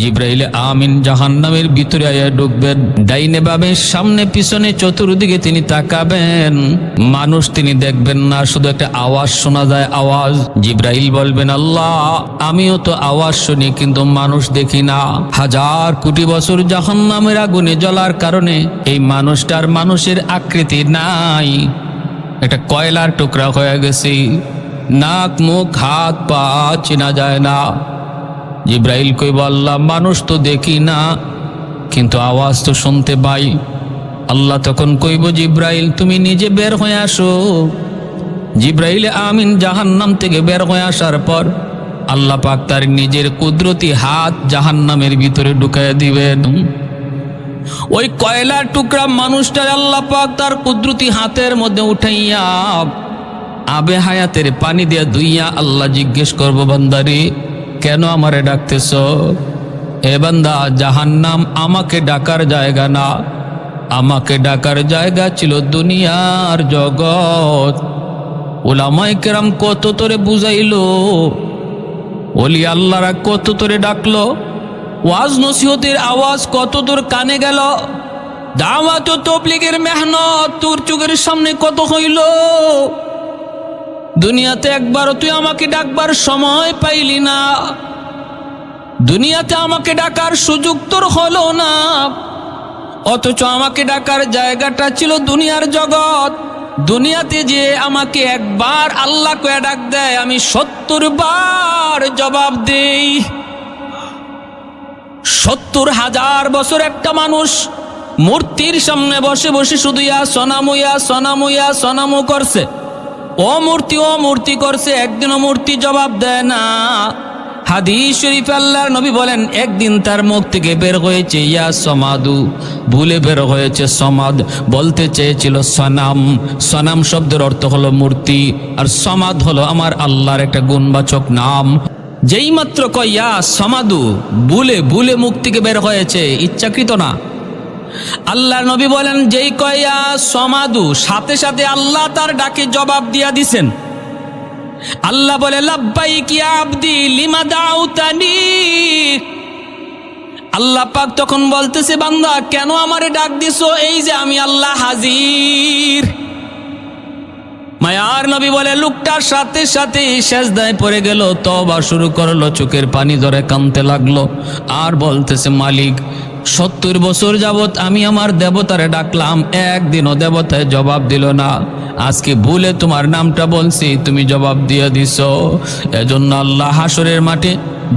জিব্রাইল আমিন জাহান্নামের ভিতরে আয়া ঢুকবেন। ডাইনে বামে সামনে পিছনে চতুর্দিকে তিনি তাকাবেন, মানুষ তিনি দেখবেন না, শুধু একটা আওয়াজ শোনা যায়, আওয়াজ। জিব্রাইল বলবেন, আল্লাহ আমিও তো আওয়াজ শুনি কিন্তু মানুষ দেখি না। হাজার কোটি বছর জাহান্নামের আগুনে জ্বলার কারণে এই মানুষটার মানুষের আকৃতি নাই, একটা কয়লার টুকরা হয়ে গেছে, নাক মুখ হাত পা চেনা যায় না। জিব্রাইল কইব, আল্লাহ মানুষ তো দেখি না কিন্তু আওয়াজ তো শুনতে পাই। আল্লাহ তখন কইব, জিব্রাইল তুমি নিজে বের হয়ে আসো। জিব্রাইল আমিন জাহান্নাম থেকে বের হয়ে আসার পর আল্লাহ পাক তার নিজের কুদরতি হাত জাহান্নামের ভিতরে ঢুকাইয়া দিবেন। ওই কয়লার টুকরা মানুষটার আল্লাহ পাক তার কুদরতি হাতের মধ্যে উঠাইয়া আবে হায়াতের পানি দিয়া ধুইয়া আল্লাহ জিজ্ঞেস করব, বান্দারে কেন আমারে ডাকতেছ? এ বান্দা, জাহান্নাম আমাকে ডাকার জায়গা না, আমাকে ডাকার জায়গা ছিল দুনিয়ার জগৎ। উলামায়ে কেরাম কত তোরে বুঝাইলো, ওলি আল্লাহরা কত তোরে ডাকলো, ওয়াজ নসিহতের আওয়াজ কত তোর কানে গেল, দাওয়াত ও তাবলীগের মেহনত তোর চোখের সামনে কত হইল। দুনিয়াতে একবারও তুই আমাকে ডাকবার সময় পাইলি না, দুনিয়াতে আমাকে ডাকার সুযোগ তোর হলো না, অথচ আমাকে ডাকার জায়গাটা ছিল দুনিয়ার জগৎ। দুনিয়াতে যে আমাকে একবার আল্লাহ কয়ে ডাক দেয়, আমি 70 বার জবাব দেই। 70,000 বছর একটা মানুষ মূর্তির সামনে বসে বসে শুধু ইয়া সনামু ইয়া সনামু ইয়া সনামু করছে, ও মূর্তি করছে, একদিনও মূর্তি জবাব দেয় না। হাদিস শরীফ আল্লাহর নবী বলেন, একদিন তার মুখ থেকে বের হয়েছে ইয়া সমাদু, ভুলে বের হয়েছে সমাদ, বলতে চেয়েছিল সনাম। সনাম শব্দের অর্থ হলো মূর্তি, আর সমাদ হলো আমার আল্লাহর একটা গুণবাচক নাম। যেই মাত্র কয় ইয়া সমাদু, ভুলে মুখ থেকে বের হয়েছে, ইচ্ছাকৃত না। আল্লাহর নবী বলেন, যেই কয় ইয়া সমাদু, সাথে সাথে আল্লাহ তার ডাকে জবাব দিয়া দিছেন। আল্লাহ বলে, লাব্বাইক ইয়া আবদি লিমা দাউতানি। আল্লাহ পাক তখন বলতেছে, বান্দা কেন আমারে ডাক দিছো? এই যে আমি আল্লাহ হাজির। মায়ার নবী বলে, লোকটার সাথে সাথে সেজদায় পড়ে গেল, তওবা শুরু করলো, চোখের পানি ধরে কাঁদতে লাগলো, আর বলতেছে, মালিক 70 বছর যাবত আমি আমার দেবতারে ডাকলাম, একদিনও দেবতায় জবাব দিল না, আজকে ভুলে তোমার নামটা বলছি, তুমি জবাব দিয়ে দিছ। এজন্য আল্লাহ হাসরের মাঠে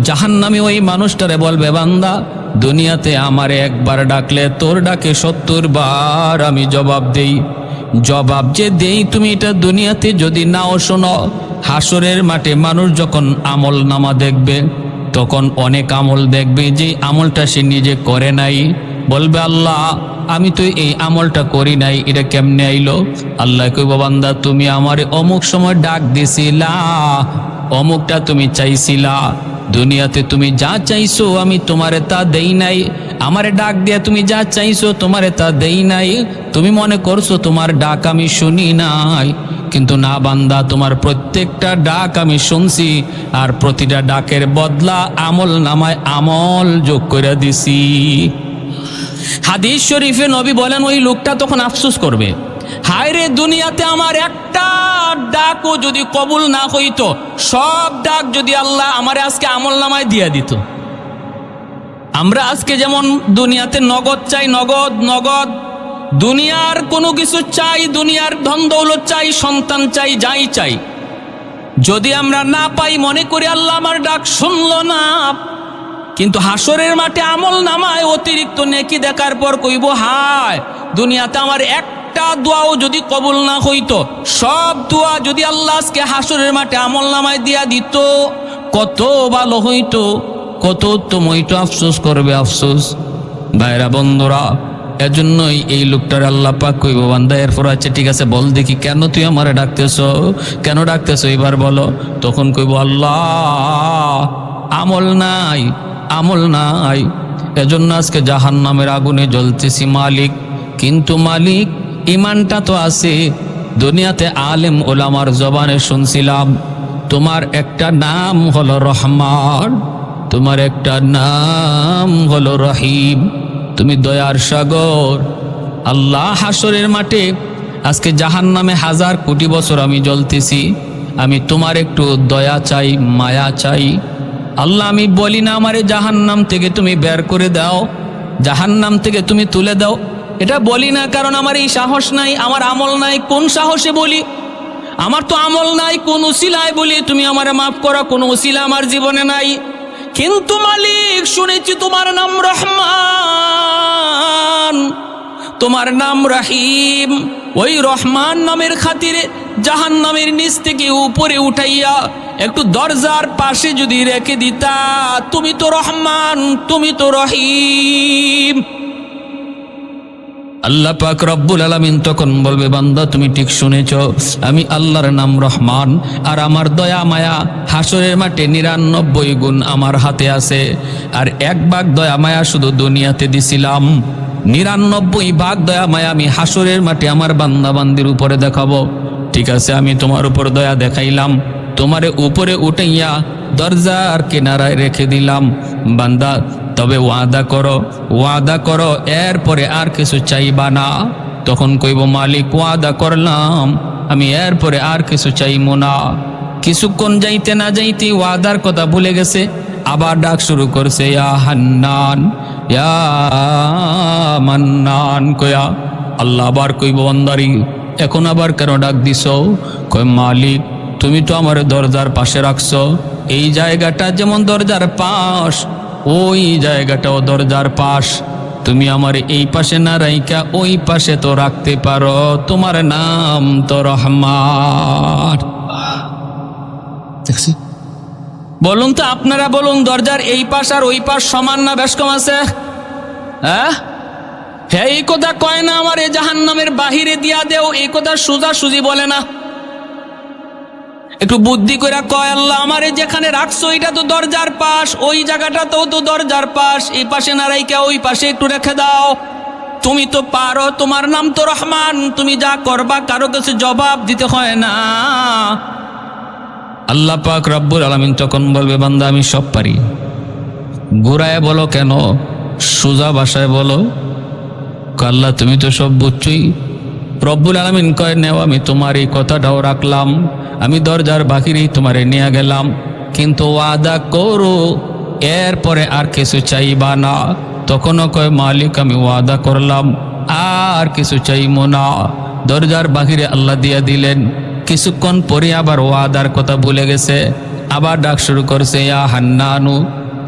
জাহান্নামী ওই মানুষটারে বলবে, বান্দা দুনিয়াতে আমারে একবার ডাকলে তোর ডাকে 70 বার আমি জবাব দেই। জবাব যে দেই তুমি এটা দুনিয়াতে যদি নাও শোনো, হাসরের মাঠে মানুষ যখন আমল নামা দেখবে তখন অনেক আমল দেখবে যে আমলটা সে নিজে করে নাই, বলবে আল্লাহ আমি তো এই আমলটা করি নাই, এটা কেমনে আইলো? আল্লাহ কইব, বান্দা তুমি আমারে অমুক সময় ডাক দিছিলা, অমুকটা তুমি চাইছিলা, দুনিয়াতে তুমি যা চাইছো আমি তোমারে তা দেই নাই, আমারে ডাক দিয়া তুমি যা চাইছো তোমারে তা দেই নাই, তুমি মনে করছো তোমার ডাক আমি শুনি নাই, কিন্তু না বান্দা, তোমার প্রত্যেকটা ডাক আমি শুনছি, আর প্রতিটা ডাকের বদলা আমল নামায় আমল যোগ করে দিছি। হাদিস শরীফে নবী বলেন, ওই লোকটা তখন আফসোস করবে, হায় রে দুনিয়াতে আমার একটা ডাকও যদি কবুল না হইতো, সব ডাক যদি আল্লাহ আমারে আজকে আমল নামায় দিয়া দিত। আমরা আজকে যেমন দুনিয়াতে নগদ চাই, নগদ, দুনিয়ার কোনো কিছু চাই, দুনিয়ার ধন দৌলত চাই, সন্তান চাই, যাই চাই, যদি আমরা না পাই মনে করি আল্লাহ আমার ডাক শুনলো না, কিন্তু হাসরের মাঠে আমল নামায় অতিরিক্ত নেকি দেখার পর কইব, হায় দুনিয়াতে আমার একটা দোয়াও যদি কবুল না হইতো, সব দোয়া যদি আল্লাহ আজকে হাসরের মাঠে আমল নামায় দিয়া দিত, কত ভালো হইতো, কত উত্তম হইতো। আফসোস করবে, আফসোস। ভাইরা বন্ধুরা, এজন্যই এই লোকটার আল্লাহ পাক কইব, বান্দা এরপর আছে ঠিক আছে, বল দেখি কেন তুই আমারে ডাকতেছো, কেন ডাকতেছো এবার বলো। তখন কইব, আল্লাহ আমল নাই, এজন্য আজকে জাহান্নামের আগুনে জ্বলতেছি মালিক। কিন্তু মালিক ইমানটা তো আছে, দুনিয়াতে আলেম ওলামার জবানে শুনছিলাম তোমার একটা নাম হলো রহমান, তোমার একটা নাম হলো রহিম, তুমি দয়ার সাগর। আল্লাহ, হাসরের মাঠে আজকে জাহান্নামে 1000 কোটি বছর আমি জ্বলতেছি, আমি তোমার একটু দয়া চাই, মায়া চাই। আল্লাহ, আমি বলি না আমারে জাহান্নাম থেকে তুমি বের করে দাও, জাহান্নাম থেকে তুমি তুলে দাও, এটা বলি না, কারণ আমার এই সাহস নাই, আমার আমল নাই। কোন সাহসে বলি? আমার তো আমল নাই, কোন উসিলায় বলি তুমি আমারে মাফ করো? কোন উসিলা আমার জীবনে নাই। কিন্তু মালিক, শুনেছি তোমার নাম রহমান, তোমার নাম রহিম। ওই রহমান নামের খাতিরে জাহান্নামের নিচ থেকে উপরে উঠাইয়া একটু দরজার পাশে যদি রেখে দিতা, তুমি তো রহমান, তুমি তো রহিম। আল্লাহ পাক রব্বুল আলামিন তখন বলবে, বান্দা তুমি ঠিক শুনেছ, আমি আল্লাহর নাম রহমান, আর আমার দয়া মায়া হাসরের মাঠে 99 গুণ আমার হাতে আছে, আর 1 ভাগ দয়া মায়া শুধু দুনিয়াতে দিছিলাম, 99 ভাগ দয়া মায়া আমি হাসরের মাঠে আমার বান্দা বান্দির উপরে দেখাবো। ঠিক আছে, আমি তোমার উপর দয়া দেখাইলাম, তোমারে উপরে উঠাইয়া দরজার কিনারায় রেখে দিলাম। বান্দা, তবে ওয়াদা করো এরপরে আর কিছু চাইবা না। তখন কইব, মালিক ওয়াদা করলাম, আমি এরপরে আর কিছু চাইবো না। কিছুক্ষণ যাইতে না যাইতে ওয়াদার কথা ভুলে গেছে, আবার ডাক শুরু করছে, ইয়া হান্নান, ইয়া মান্নান কয়া। আল্লাহ আবার কইব, বান্দারি এখন আবার কেন ডাক দিছ? কয়, মালিক তুমি তো আমার দরজার পাশে রাখছো, এই জায়গাটা যেমন দরজার পাশ, ওই জায়গাটাও দরজার পাশ, তুমি আমার এই পাশে না রাইকা ওই পাশে তো রাখতে পারো, তোমার নাম তো রহমান। দেখছি, বলুন তো আপনারা বলুন, দরজার এই পাশ আর ওই পাশ সমান না বেশ কম আছে? হ্যাঁ, এই কথা কয় না আমার এ জাহান্নামের বাহিরে দিয়া দেও, এই কথা সোজা সুজি বলে না, একটু বুদ্ধি করে কয়, আল্লাহ আমারে যেখানে রাখছো এটা তো দরজার পাশ, ওই জায়গাটাতেও তো দরজার পাশ, এই পাশে না রাইকা ওই পাশে একটু রেখে দাও, তুমি তো পারো, তোমার নাম তো রহমান, তুমি যা করবা কারো কাছে জবাব দিতে হয় না। আল্লাহ পাক রব্বুল আলামিন তখন বলবে, বান্দা আমি সব পারি, ঘুরায় বলো কেন, সোজা ভাষায় বলো। আল্লাহ তুমি তো সব বুঝছই। রব্বুল আলামিন কয়, নেও, আমি তোমার এই কথাটাও রাখলাম, আমি দরজার বাহিরেই তোমারে নিয়ে গেলাম, কিন্তু ওয়াদা করো এরপরে আর কিছু চাইবা না। তখনও কয়, মালিক আমি ওয়াদা করলাম, আর কিছু চাইবো না। দরজার বাহিরে আল্লাহ দিয়া দিলেন, কিছুক্ষণ পরে আবার ওয়াদার কথা ভুলে গেছে, আবার ডাক শুরু করছে, ইয়া হান্নানু,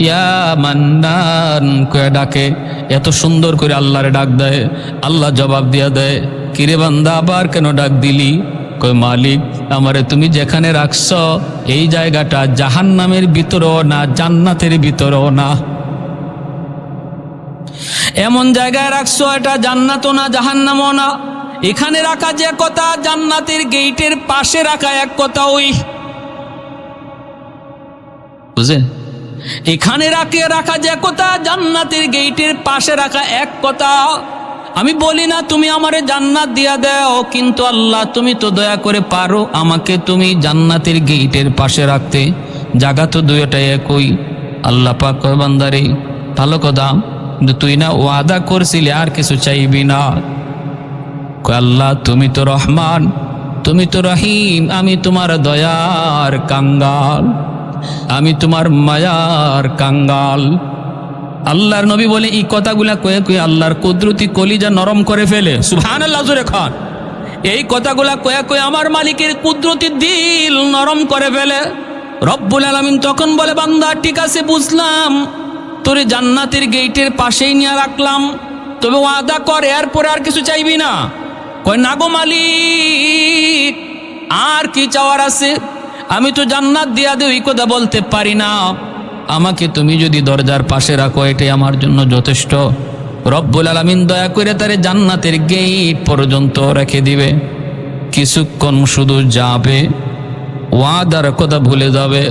ইয়া মান্নান কয়ে ডাকে। এত সুন্দর করে আল্লাহরে ডাক দেয়, আল্লাহ জবাব দিয়া দেয়, কিরে বান্দা আবার কেন ডাক দিলি? কয়, মালিক আমারে তুমি যেখানে রাখছ এই জায়গাটা জাহান্নামের ভিতরেও না, জান্নাতের ভিতরেও না, এমন জায়গায় রাখছো এটা জান্নাতও না জাহান্নামও না। এখানে রাখা যে কথা, জান্নাতের গেটের পাশে রাখা এক কথা, ওই বুঝে, এখানে রাখা যে কথা, জান্নাতের গেটের পাশে রাখা এক কথা। আমি বলি না তুমি আমারে জান্নাত দিয়া দাও, কিন্তু আল্লাহ তুমি তো দয়া করে পারো আমাকে তুমি জান্নাতের গেটের পাশে রাখতে, জায়গা তো দুইটাই একই। আল্লাহ পাক কয়, বান্দারে ভালো কথা, কিন্তু তুই না ওয়াদা করছিলি আর কিছু চাইবি না? কয়, আল্লাহ তুমি তো রহমান, তুমি তো রহিম, আমি তোমার দয়ার কাঙ্গাল, আমি তোমার মায়ার কাঙ্গাল। আল্লাহর নবী বলে, এই কথাগুলা কয়ে কয়ে আল্লাহর কুদরতি কলিজা নরম করে ফেলে। সুবহানাল্লাহ জোরে খান। এই কথাগুলা কয়ে কয়ে আমার মালিকের কুদরতি দিল নরম করে ফেলে। রব্বুল আলামিন তখন বলে, বান্দা ঠিক আছে বুঝলাম, তোরে জান্নাতের গেটের পাশেই নিয়ে রাখলাম, তবে ওয়াদা কর এরপরে আর কিছু চাইবি না। কয়, না গো মালিক, আর কি চাওয়ার আছে? আমি তো জান্নাত দিয়া দেও এই কথা বলতে পারি না, আমাকে তুমি যদি দরজার পাশে রাখো এটাই আমার জন্য যথেষ্ট। রব্বুল আলামিন দয়া করে তারে জান্নাতের গেট পর্যন্ত রেখে দিবে। কিছুক্ষণ শুধু যাবে, ওয়াদার কথা ভুলে যাবে,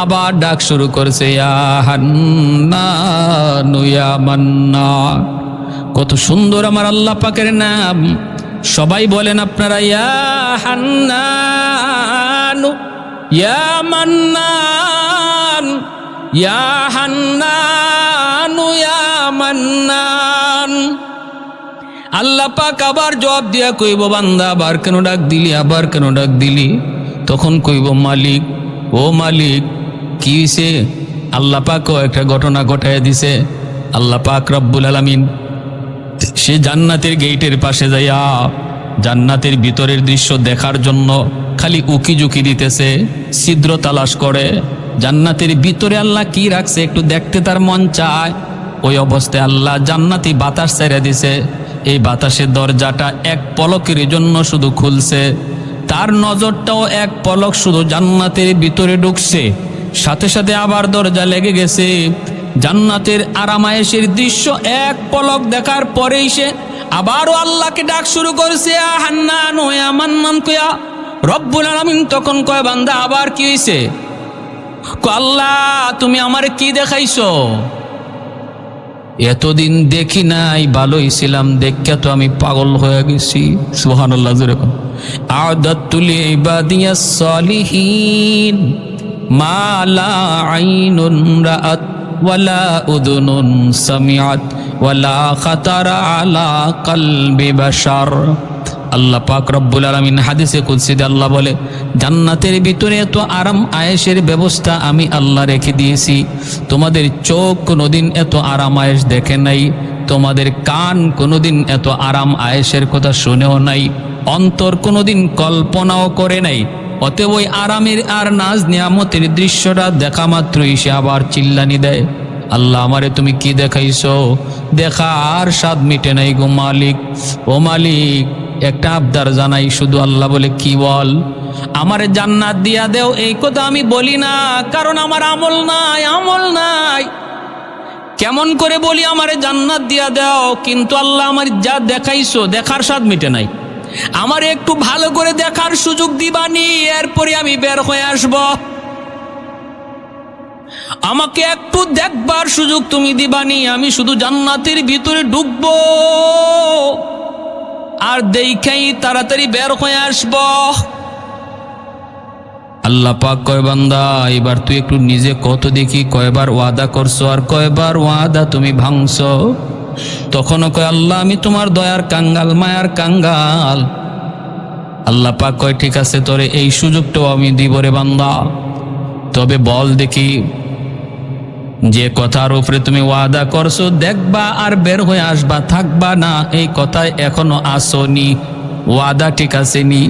আবার ডাক শুরু করছে, ইয়া হান্নান ইয়া মান্নান। কত সুন্দর আমার আল্লাহ পাকের নাম, সবাই বলেন আপনারা, ইয়া হান্নান ইয়া মান্নান, ইয়া হান্নানু ইয়া মান্নান। আল্লাহ পাক আবার জবাব দিয়া কইব, বান্দা আবার কেন ডাক দিলি, আবার কেন ডাক দিলি? তখন কইব, মালিক, ও মালিক, কি হইছে? আল্লাহ পাকও একটা ঘটনা ঘটায় দিছে। আল্লাহ পাক রব্বুল আলামিন সে জান্নাতের গেটের পাশে যাইয়া জান্নাতের ভিতরের দৃশ্য দেখার জন্য খালি উকি ঝুঁকি দিতেছে, ছিদ্র তালাশ করে। জান্নাতের ভিতরে আল্লাহ কি রাখছে একটু দেখতে তার মন চায়। ওই অবস্থায় আল্লাহ জান্নাতি বাতাস ছেড়ে দিছে। এই বাতাসের দরজাটা এক পলকের জন্য শুধু খুলছে, তার নজরটাও এক পলক শুধু জান্নাতের ভিতরে ঢুকছে, সাথে সাথে আবার দরজা লেগে গেছে। জান্নাতের আরামায়েশের দৃশ্য এক পলক দেখার পরেই সে আবারও আল্লাহকে ডাক শুরু করছে, ইয়া হান্নান ইয়া মান্নান কয়া। রব্বুল আলামিন তখন কয়, বান্দা আবার কি হইছে? আল্লাহ তুমি আমারে কি দেখাইছো? এতদিন দেখি নাই, ভালোই ছিলাম, দেখা তো আমি পাগল হয়ে গেছি। সুবহানাল্লাহ। যেরকম আদাতুল ইবাদিয়াস সালিহিন মা লা আইনুন রাআত ওয়ালা উযুনুন সামিআত ওয়ালা খাতারা আলা কলবি বাশার। আল্লাহ পাক রব্বুল আলামিন হাদিসে কুদসিতে আল্লাহ বলে, জান্নাতের ভিতরে এত আরাম আয়েশের ব্যবস্থা আমি আল্লাহ রেখে দিয়েছি, তোমাদের চোখ কোনোদিন এত আরাম আয়েশ দেখে নাই, তোমাদের কান কোনোদিন এত আরাম আয়েশের কথা শুনেও নাই, অন্তর কোনোদিন কল্পনাও করে নাই। অতএব ওই আরামের আর নাজ নিয়ামতের দৃশ্যটা দেখা মাত্রই সে আবার চিল্লানি দেয়, আল্লাহ আমারে তুমি কি দেখাইছো? দেখা আর স্বাদ মিটে নাই গো মালিক। ও মালিক, একটা আবদার জানাই শুধু। আল্লাহ বলে, কি বল? আমারে জান্নাত দিয়া দেও। এই কথা আমি বলি না, কারণ আমার আমল নাই, আমল নাই। কেমন করে বলি আমারে জান্নাত দিয়া দাও, কিন্তু আল্লাহ আমার যা দেখাইছো দেখার স্বাদ মিটে নাই, আমারে একটু ভালো করে দেখার সুযোগ দিবানি, এরপরে আমি বের হয়ে আসব। আমাকে একটু দেখবার সুযোগ তুমি দিবানি, আমি শুধু জান্নাতের ভিতরে ঢুকবো আর দেখাই তাড়াতাড়ি বের হয়ে আসব। আল্লাহ পাক কয়, বান্দা এবার তুই একটু নিজে কত দেখি, কয়বার ওয়াদা করছো আর কয়বার ওয়াদা তুমি ভাঙছো? তখনও কয়, আল্লাহ আমি তোমার দয়ার কাঙ্গাল, মায়ার কাঙ্গাল। আল্লাহ পাক কয়, ঠিক আছে, তোরে এই সুযোগটাও আমি দিব রে বান্দা, তবে বল দেখি যে কথার উপরে তুমি ওয়াদা করছো দেখবা আর বের হয়ে আসবা, থাকবা না, এই কথায় এখনো আসনি, ওয়াদা ঠিক আছে নি?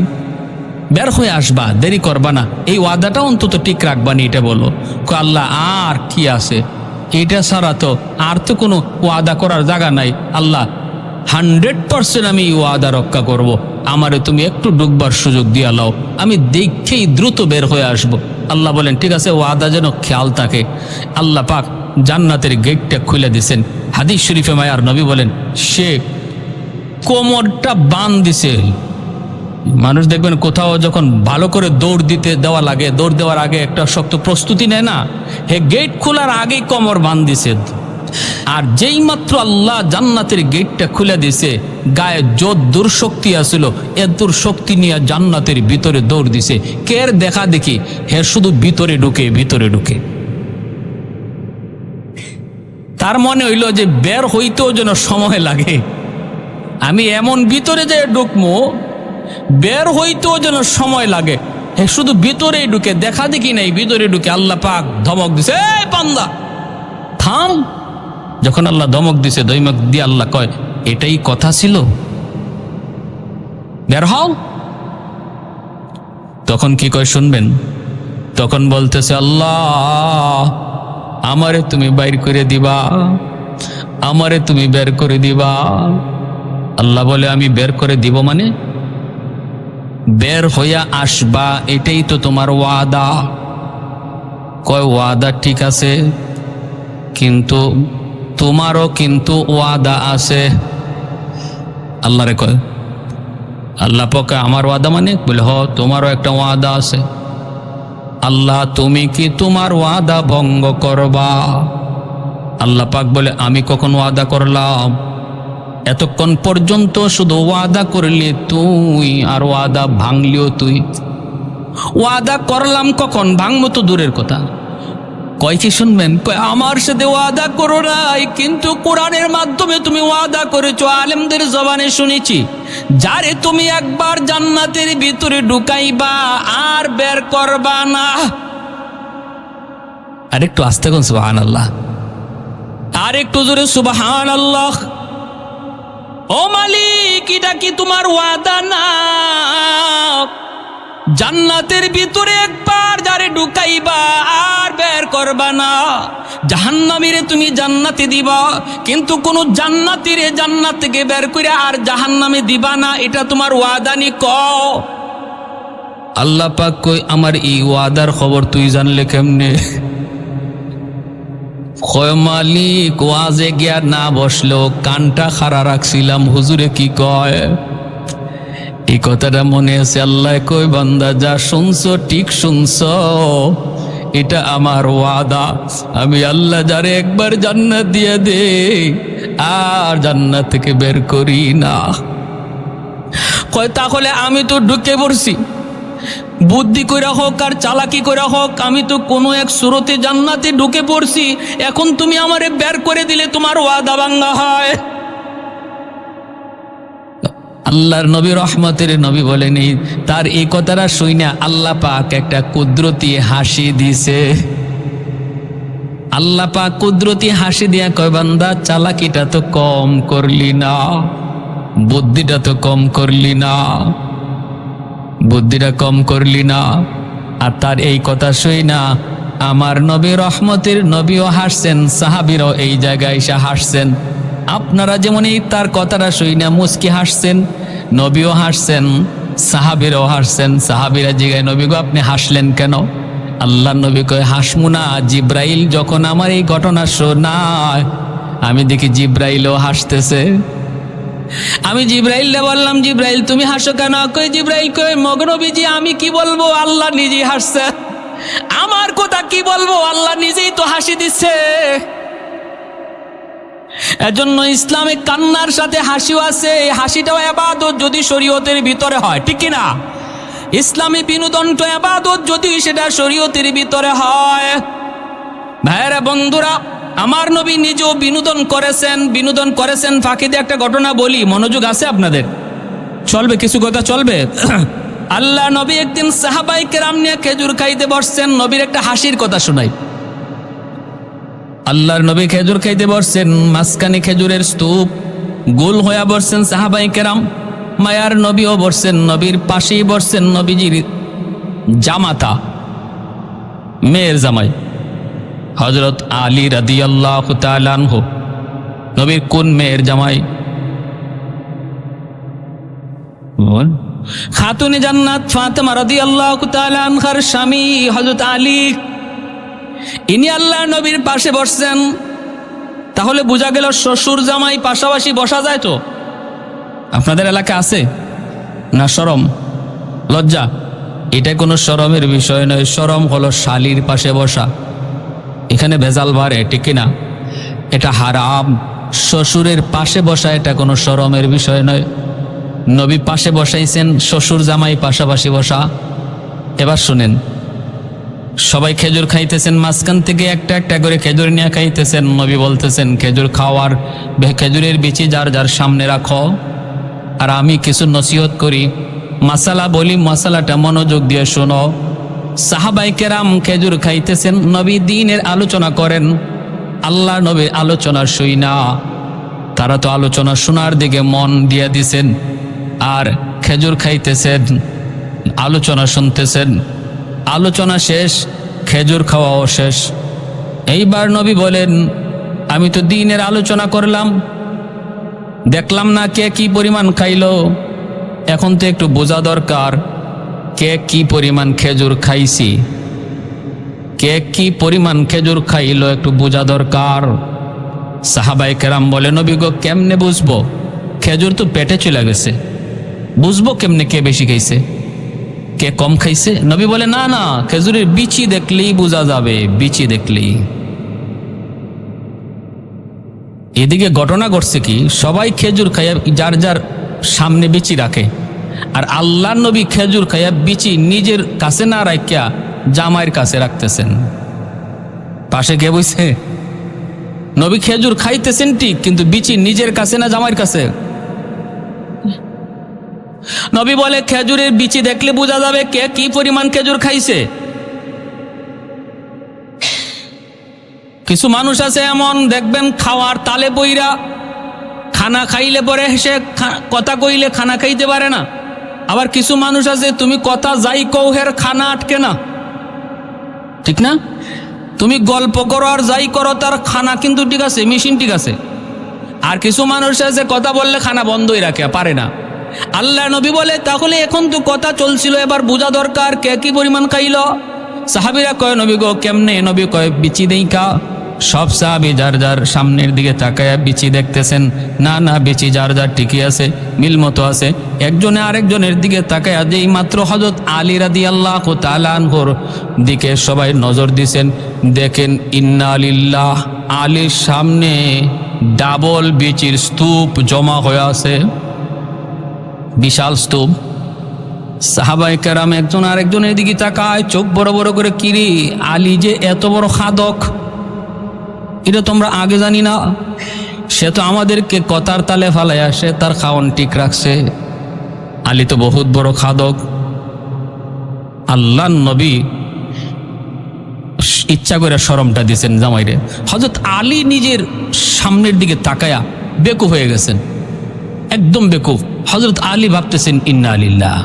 বের হয়ে আসবা, দেরি করবা না, এই ওয়াদাটা অন্তত ঠিক রাখবা নি, এটা বলো। আল্লাহ আর কি আছে, এটা ছাড়া তো আর তো কোনো ওয়াদা করার জায়গা নাই। আল্লাহ 100% আমি এই ওয়াদা রক্ষা করব, আমারে তুমি একটু ডুববার সুযোগ দিয়া লাও, আমি দেখেই দ্রুত বের হয়ে আসব। আল্লাহ বলেন, ঠিক আছে, ওয়াদা যেন খেয়াল থাকে। আল্লাহ পাক জান্নাতের গেটটা খুলে দিয়েছেন। হাদিস শরীফে মায়ার নবী বলেন, সে কোমরটা বান দিছে। মানুষ দেখবেন কোথাও যখন ভালো করে দৌড় দিতে দেওয়া লাগে, দৌড় দেওয়ার আগে একটা শক্ত প্রস্তুতি নেয় না, হে গেট খোলার আগেই কোমর বান দিছে। আর যেই মাত্র আল্লাহ জান্নাতের গেটটা খুলে দিছে, গায়ে যত দুর্শক্তি আসছিল এ দুর্শক্তি নিয়ে জান্নাতের ভিতরে দৌড় দিছে। কের দেখা দেখি, হে শুধু ভিতরে ঢুকে, ভিতরে ঢুকে। তার মনে হইল যে বের হইতেও যেন সময় লাগে, আমি এমন ভিতরে যে ঢুকবো বের হইতেও যেন সময় লাগে, হে শুধু ভিতরেই ঢুকে, দেখা দেখি নাই, ভিতরে ঢুকে। আল্লাহ পাক ধমক দিছে, এই বান্দা থাম। যখন আল্লাহ ধমক দিছে, ধমক দিয়ে আল্লাহ কয়, এটাই কথা ছিল, বের হও। তখন কি কয় শুনবেন? তখন বলতেছে, আল্লাহ আমারে তুমি বাইর করে দিবা, আমারে তুমি বের করে দিবা। আল্লাহ বলে, আমি বের করে দিব মানে? বের হইয়া আসবা, এটাই তো তোমার ওয়াদা। কয়, ওয়াদা ঠিক আছে, কিন্তু তোমারও কিন্তু ওয়াদা আছে। আল্লাহরে কয়, আল্লাহ পাক আমার ওয়াদা মানে? বলে, হ, তোমারও একটা ওয়াদা আছে। আল্লাহ তুমি কি তোমার ওয়াদা ভঙ্গ করবা? আল্লাহ পাক বলে, আমি কখন ওয়াদা করলাম? এতক্ষণ পর্যন্ত শুধু ওয়াদা করলি তুই, আর ওয়াদা ভাঙলিও তুই। ওয়াদা করলাম কখন? ভাঙবো তো দূরের কথা, কয় কি শুনবেন? কয় আমার সাথে ওয়াদা করো নাই, কিন্তু কোরআনের মাধ্যমে তুমি ওয়াদা করেছো, আলেমদের জবানে শুনেছি, যারে তুমি একবার জান্নাতের ভিতরে ঢুকাইবা আর বের করবা না। আরেকটু আস্তে কোন সুবহানাল্লাহ, আর একটু জোরে সুবহানাল্লাহ। ও মালিক, এটা কি তোমার ওয়াদা না? জান্নাতের ভিতরে একবার যারে ঢুকাইবা আর বের করবা না, জাহান্নামীরে তুমি জান্নাতে দিবা, কিন্তু কোন জান্নাতীরে জান্নাত থেকে বের করে আর জাহান্নামে দিবা না, এটা তোমার ওয়াদা নি কও। আল্লাহ পাক কই আমার এই ওয়াদার খবর তুই জানলে কেমনে? কয় মালিক, ওয়াজে গিয়া না বসলো, কানটা খাড়া রাখছিলাম, হুজুরে কি কয় এই কথাটা মনে আছে। আল্লাহ কই বান্দা যা শুনছো ঠিক শুনছো, এটা আমার ওয়াদা। আমি আল্লাহ যারে একবার জান্নাত দিয়ে দে আর জান্নাত থেকে বের করি না। কয় তাহলে আমি তো ঢুকে পড়ছি, বুদ্ধি কইরা হোক আর চালাকি কইরা হোক, আমি তো কোনো এক সুরতে জান্নাতে ঢুকে পড়ছি, এখন তুমি আমারে বের করে দিলে তোমার ওয়াদা ভাঙ্গা হয়? আল্লাহর নবী রহমতের নবী বলেনি, তার এই কথাটা শুইনা আল্লাহ পাক একটা কুদরতি হাসি দিছে। আল্লাহ পাক কুদরতি হাসি দিয়া কয় বান্দা চালাকিটা তো কম করলি না, বুদ্ধিটা তো কম করলি না, বুদ্ধিটা কম করলি না। আর তার এই কথা শুইনা আমার নবী রহমতের নবীও হাসছেন, সাহাবীরাও এই জায়গায় এসে হাসছেন। আপনারা যেমন এই তার কথাটা শুইনা মুস্কি হাসছেন, নবীও হাসছেন, সাহাবীরাও হাসছেন। সাহাবীরা জিগায় নবী গো আপনি হাসলেন কেন? আল্লাহ নবী কয় হাসমু না, জিব্রাইল যখন আমার এই ঘটনা শোনায় আমি দেখি জিব্রাইলও হাসতেছে। আমি জিব্রাইলকে বললাম, জিব্রাইল তুমি হাসো কেন? কই জিব্রাইল কই মগ নবীজি আমি কি বলবো, আল্লাহ নিজেই হাসছে, আমার কথা কি বলবো, আল্লাহ নিজেই তো হাসি দিচ্ছে। এজন্য ইসলামে কান্নার সাথে হাসিও আছে, এই হাসিটাও ইবাদত যদি শরীয়তের ভিতরে হয়, ঠিক কিনা? ইসলামী বিনোদনটা ইবাদত যদি সেটা শরীয়তের ভিতরে হয়। ভাইরা বন্ধুরা, আমার নবী নিজেও বিনোদন করেছেন। ফাঁকি দিয়ে একটা ঘটনা বলি, মনোযোগ আছে আপনাদের? চলবে কিছু কথা চলবে? আল্লাহ নবী একদিন সাহাবায়ে কেরাম নিয়ে খেজুর খাইতে বসছেন, নবীর একটা হাসির কথা শোনাই। আল্লাহর নবী খেজুর খাইতে বসছেন, মাঝখানে খেজুরের স্তূপ, গোল হয়ে বসছেন সাহাবায়ে কেরাম, মায়ার নবীও বসছেন, নবীর পাশেই বসছেন নবীজির জামাতা, মেয়ের জামাই হযরত আলী রাদিয়াল্লাহু তাআলা আনহু। নবীর কোন মেয়ের জামাই? খাতুনে জান্নাত ফাতেমা রাদিয়াল্লাহু তাআলা আনহার স্বামী হযরত আলী, ইনি আল্লাহ নবীর পাশে বসছেন। তাহলে বোঝা গেল শ্বশুর জামাই পাশাপাশি বসা যায় তো? আপনাদের এলাকায় আছে না? শরম লজ্জা, এটা কোনো শরমের বিষয় নয়। শরম হলো শালীর পাশে বসা, এখানে ভেজাল বাড়ে, ঠিক কিনা? এটা হারাম। শ্বশুরের পাশে বসা এটা কোনো শরমের বিষয় নয়। নবী পাশে বসাইছেন, শ্বশুর জামাই পাশাপাশি বসা। এবার শুনেন, সবাই খেজুর খাইতেছেন, মাঝখান থেকে একটা একটা করে খেজুর নিয়ে খাইতেছেন। নবী বলতেছেন খেজুর খাওয়ার, খেজুরের বিচি যার যার সামনে রাখো, আর আমি কিছু নসিহত করি, মাসালা বলি, মাসালাটা মনোযোগ দিয়ে শোনো। সাহাবায়ে কেরাম খেজুর খাইতেছেন, নবী দ্বীনের আলোচনা করেন। আল্লাহ নবীর আলোচনা শুই না, তারা তো আলোচনা শোনার দিকে মন দিয়ে দিছেন, আর খেজুর খাইতেছেন, আলোচনা শুনতেছেন। আলোচনা শেষ, খেজুর খাওয়াও শেষ। এইবার নবী বলেন আমি তো দ্বীনের আলোচনা করলাম, দেখলাম না কে কি পরিমাণ খাইলো, এখন তো একটু বোঝা দরকার কে কি পরিমাণ খেজুর খাইছি, কে কি পরিমাণ খেজুর খাইলো একটু বোঝা দরকার। সাহাবায়ে কেরাম বলে নবী গো কেমনে বুঝবো? খেজুর তো পেটে চলে গেছে, বুঝবো কেমনে কে বেশি খাইছে কে কম খাইছে? নবী বলে না না, খেজুরের বিচি দেখলেই বোঝা যাবে, বিচি দেখলেই। এদিকে ঘটনা ঘটছে কি, সবাই খেজুর খাইয়া যার যার সামনে বিচি রাখে, আর আল্লাহ নবী খেজুর খাইয়া বিচি নিজের কাছে না রাখিয়া জামাইয়ের কাছে রাখতেছেন। পাশে কে বইছে? নবী খেজুর খাইতেছেন ঠিক, কিন্তু বিচি নিজের কাছে না জামাইয়ের কাছে? নবী বলে খেজুরের বিচি দেখলে বোঝা যাবে কে কি পরিমাণ খেজুর খাইছে। কিছু মানুষ আছে এমন, দেখবেন খাওয়ার তালে বইরা খানা খাইলে পরে সে কথা কইলে খানা খাইতে পারে না। আবার কিছু মানুষ আছে তুমি কথা যাই কও হের খানা আটকে না, ঠিক না? তুমি গল্প করো আর যাই করো তার খানা কিন্তু ঠিক আছে, মেশিন ঠিক আছে। আর কিছু মানুষ আছে কথা বললে খানা বন্ধই রাখে, পারে না। আল্লাহ নবী বলে তাহলে এখন তো কথা চলছিল, এবার বোঝা দরকার কে কি পরিমাণ খাইল। সাহাবীরা কয় নবী গো কেমনে? নবী কয় বিচি দেই কা। সব সাহাবী যার যার সামনের দিকে তাকায়া বিচি দেখতেছেন, না না বিচি যার যার ঠিকই আছে, মিল মতো আছে। একজনে আরেকজনের দিকে তাকায়া যেই মাত্র হযরত আলী রাদিয়াল্লাহু তাআলা আনহুর দিকে সবাই নজর দিছেন, দেখেন ইন্না লিল্লাহ, আলীর সামনে ডাবল বিচির স্তূপ জমা হয়ে আছে, বিশাল স্তূপ। সাহাবায়ে কেরাম একজন আরেকজনের দিকে তাকায়, চোখ বড় বড় করে, কিরে আলী যে এত বড় খাদক, এটা তোমরা আগে জানি না? সে তো আমাদেরকে কথার তালে ফালাই আসে, তার খাওয়ান ঠিক রাখছে। আলী তো বহুত বড় খাদক। আল্লাহর নবী ইচ্ছা করে শরমটা দিয়েছেন জামাইরে। হযরত আলী নিজের সামনের দিকে তাকায়া বেকুফ হয়ে গেছেন, একদম বেকুফ। হযরত আলী ভাবতেছেন ইন্না লিল্লাহ,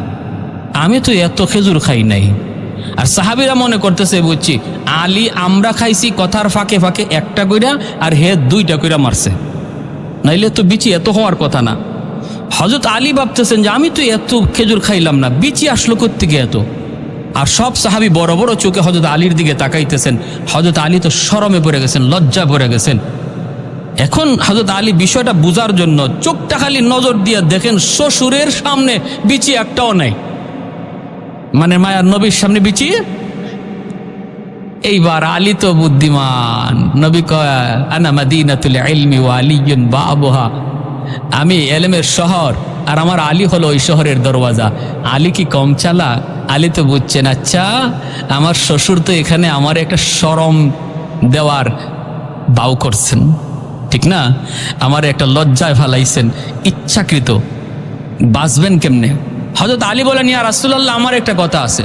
আমি তো এত খেজুর খাই নাই। আর সাহাবীরা মনে করতেছে বুঝছি আলী আমরা খাইছি কথার ফাঁকে ফাঁকে একটা কইরা, আর হে দুইটা কইরা মারছে, নাইলে তো বিচি এত হওয়ার কথা না। হযরত আলী ভাবতেছেন যে আমি তো এত খেজুর খাইলাম না, বিচি আসলো কোত্থেকে এত? আর সব সাহাবী বড় বড় চোখে হযরত আলীর দিকে তাকাইতেছেন। হযরত আলী তো শরমে পড়ে গেছেন, লজ্জা পড়ে গেছেন। এখন হযরত আলী বিষয়টা বুঝার জন্য চোখটা খালি নজর দিয়ে দেখেন শ্বশুরের সামনে বিচি একটাও নাই, মানে মায়ার নবীর সামনে বিচি। এইবার আলী তো বুদ্ধিমান, নবী কয় আনা মাদিনাতুল ইলমি ওয়া আলিয়ুন বাবুহা, আমি ইলমের শহর আর আমার আলী হলো ওই শহরের দরওয়াজা। আলী কি কম চালা? আলী তো বুঝছেন, আচ্ছা আমার শ্বশুর তো এখানে আমার একটা শরম দেওয়ার বাউ করছেন, ঠিক না? আমার একটা লজ্জায় ফালাইছেন, ইচ্ছাকৃত। বাঁচবেন কেমনে? হযরত আলী বলেন ইয়া রাসূলুল্লাহ, আমার একটা কথা আছে।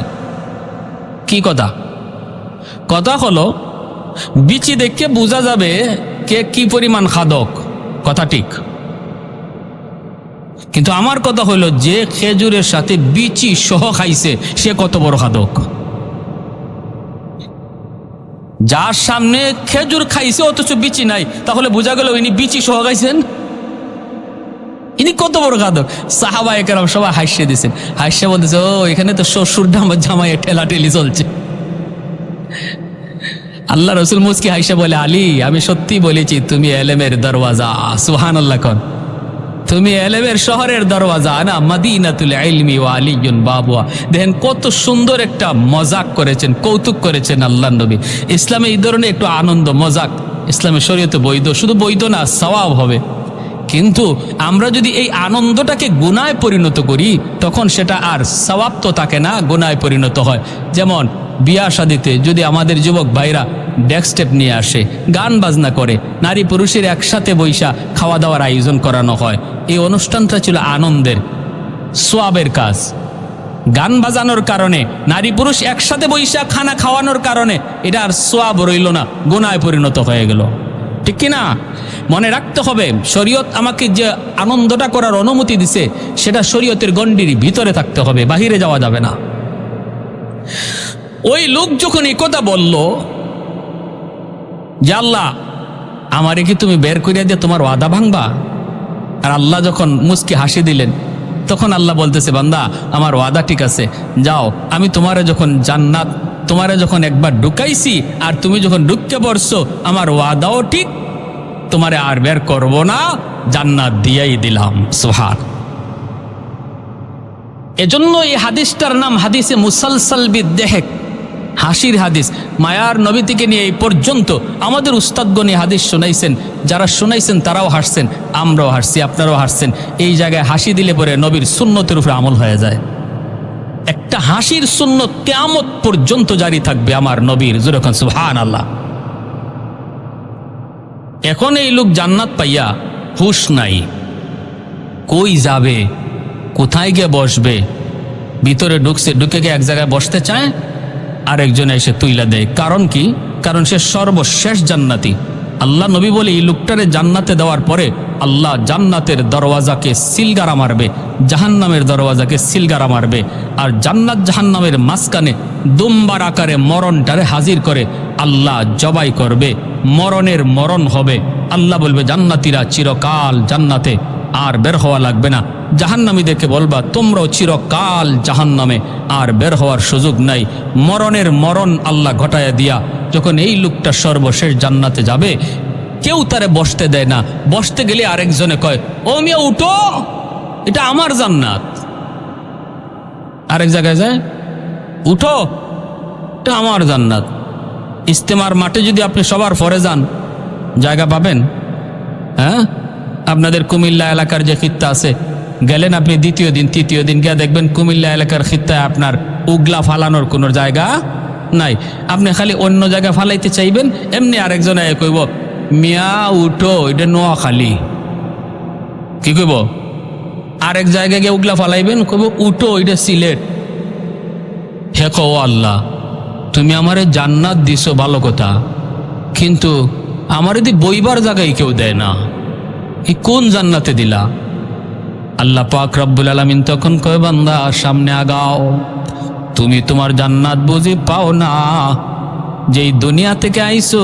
কি কথা? কথা হলো বিচি দেখে বোঝা যাবে কে কি পরিমাণ খাদক, কথা ঠিক। কিন্তু আমার কথা হলো যে খেজুরের সাথে বিচি সহ খাইছে সে কত বড় খাদক। যার সামনে খেজুর খাইছে অথচ বিচি নাই, তাহলে বোঝা গেল ইনি বিচি সহ খাইছেন, ইনি কত বড় খাদক। সাহাবায়ে কেরাম সবাই হাসিয়ে দিয়েছেন, হাসিয়ে বলতেছে ও এখানে তো শ্বশুর আমার জামাইয়ে ঠেলাঠেলি চলছে। আল্লাহ রসুল মুস্কি হাসিয়ে বলে আলী আমি সত্যি বলেছি তুমি ইলমের দরওয়াজা, সুবহানাল্লাহ কোন, তুমি ইলমের শহরের দরওয়াজা, না মাদিনাতুল ইলমি ওয়া আলিয়ুন বাবুহা। দেখেন কত সুন্দর একটা মজাক করেছেন, কৌতুক করেছেন আল্লাহর নবী। ইসলামে এই ধরনের একটু আনন্দ মজাক ইসলামের শরীয়তে বৈধ, শুধু বৈধ না সওয়াব হবে। কিন্তু আমরা যদি এই আনন্দটাকে গুনায় পরিণত করি তখন সেটা আর সওয়াব তো থাকে না, গুনায় পরিণত হয়। যেমন বিয়া শাদিতে যদি আমাদের যুবক ভাইরা ডেস্কস্টেপ নিয়ে আসে, গান বাজনা করে, নারী পুরুষের একসাথে বৈশা খাওয়া দাওয়ার আয়োজন করানো হয়, এই অনুষ্ঠানটা ছিল আনন্দের, সওয়াবের কাজ। গান বাজানোর কারণে, নারী পুরুষ একসাথে বৈশা খানা খাওয়ানোর কারণে এটা আর সওয়াব রইল না, গুনায় পরিণত হয়ে গেল, ঠিক কিনা? মনে রাখতে হবে শরীয়ত আমাকে যে আনন্দটা করার অনুমতি দিছে সেটা শরীয়তের গণ্ডির ভিতরে থাকতে হবে, বাহিরে যাওয়া যাবে না। ওই লোক যখন এই কথা বলল যে আল্লাহ আমারে কি তুমি বের করিয়া দিয়ে তোমার ওয়াদা ভাঙবা? আর আল্লাহ যখন মুস্কি হাসি দিলেন তখন আল্লাহ বলতেছে বান্দা আমার ওয়াদা ঠিক আছে, যাও আমি তোমারে যখন জান্নাত তোমারে যখন একবার ঢুকাইছি আর তুমি যখন ঢুকতে পড়ছো আমার ওয়াদাও ঠিক, তোমারে আর বের করব না, জান্নাত দিয়াই দিলাম। সুবহান। এজন্য এই হাদিসটার নাম হাদিসে মুসালসাল বিদ্দেহেক, হাসির হাদিস। মায়ার নবী থেকে নিয়ে এই পর্যন্ত আমাদের উস্তাদগণ হাদিস শোনাইছেন, যারা শোনাইছেন তারাও হাসছেন, আমরাও হাসছি, আপনারাও হাসছেন। এই জায়গায় হাসি দিলে পরে নবীর সুন্নতের উপরে আমল হয়ে যায়। একটা হাসির সুন্নত কিয়ামত পর্যন্ত জারি থাকবে আমার নবীর, যেরকম সুবহানাল্লাহ। এখন এই লোক জান্নাত পাইয়া হুশ নাই, কই যাবে, কোথায় গিয়ে বসবে। ভিতরে ঢুকে গিয়ে এক জায়গায় বসতে চায়, আরেকজন এসে তুইলা দেয়। কারণ কি? কারণ সে সর্বশেষ জান্নাতি। আল্লাহ নবী বলে এই লোকটারে জান্নাতে দেওয়ার পরে আল্লাহ জান্নাতের দরওয়াজাকে সিলগারা মারবে, জাহান্নামের দরওয়াজাকে সিলগারা মারবে, আর জান্নাত জাহান্নামের মাঝখানে দুম্বার আকারে মরণটারে হাজির করে আল্লাহ জবাই করবে। মরণের মরণ হবে। আল্লাহ বলবে জান্নাতীরা চিরকাল জান্নাতে, আর বের হওয়া লাগবে না। জাহান্নামীদেরকে বলবা তোমরাও চিরকাল জাহান্নামে, আর বের হওয়ার সুযোগ নাই। মরণের মরণ আল্লাহ ঘটায়া দিয়া যখন এই লোকটা সর্বশেষ জান্নাতে যাবে, কেউ তারে বসতে দেয় না। বসতে গেলে আরেকজনে কয়, ও মিয়া উঠো, এটা আমার জান্নাত। আরেক জায়গায় যায়, উঠো, এটা আমার জান্নাত। ইস্তেমার মাঠে যদি আপনি সবার পরে যান, জায়গা পাবেন? হ্যাঁ, আপনাদের কুমিল্লা এলাকার যে খিত্তা আছে, গেলেন আপনি দ্বিতীয় দিন তৃতীয় দিন গিয়ে দেখবেন কুমিল্লা এলাকার খিত্তায় আপনার উগলা ফালানোর কোনো জায়গা নাই। আপনি খালি অন্য জায়গা ফালাইতে চাইবেন, এমনি আরেকজন কইব মিয়া উঠো, এটা নোয়াখালী। কি কইব? আরেক জায়গায় গিয়ে উগলা ফালাইবেন, কইব উঠো, এটা সিলেট। হে কো আল্লাহ, তুমি আমারে জান্নাত দিছো ভালো কথা, কিন্তু আমার যদি বইবার জায়গায় কেউ দেয় না, এই কোন জান্নাতে দিলা? আল্লাহ পাক রব্বুল আলামিন তখন কয়, বান্দা সামনে আগাও, তুমি তোমার জান্নাত বুঝি পাও না? যেই দুনিয়া থেকে আইছো,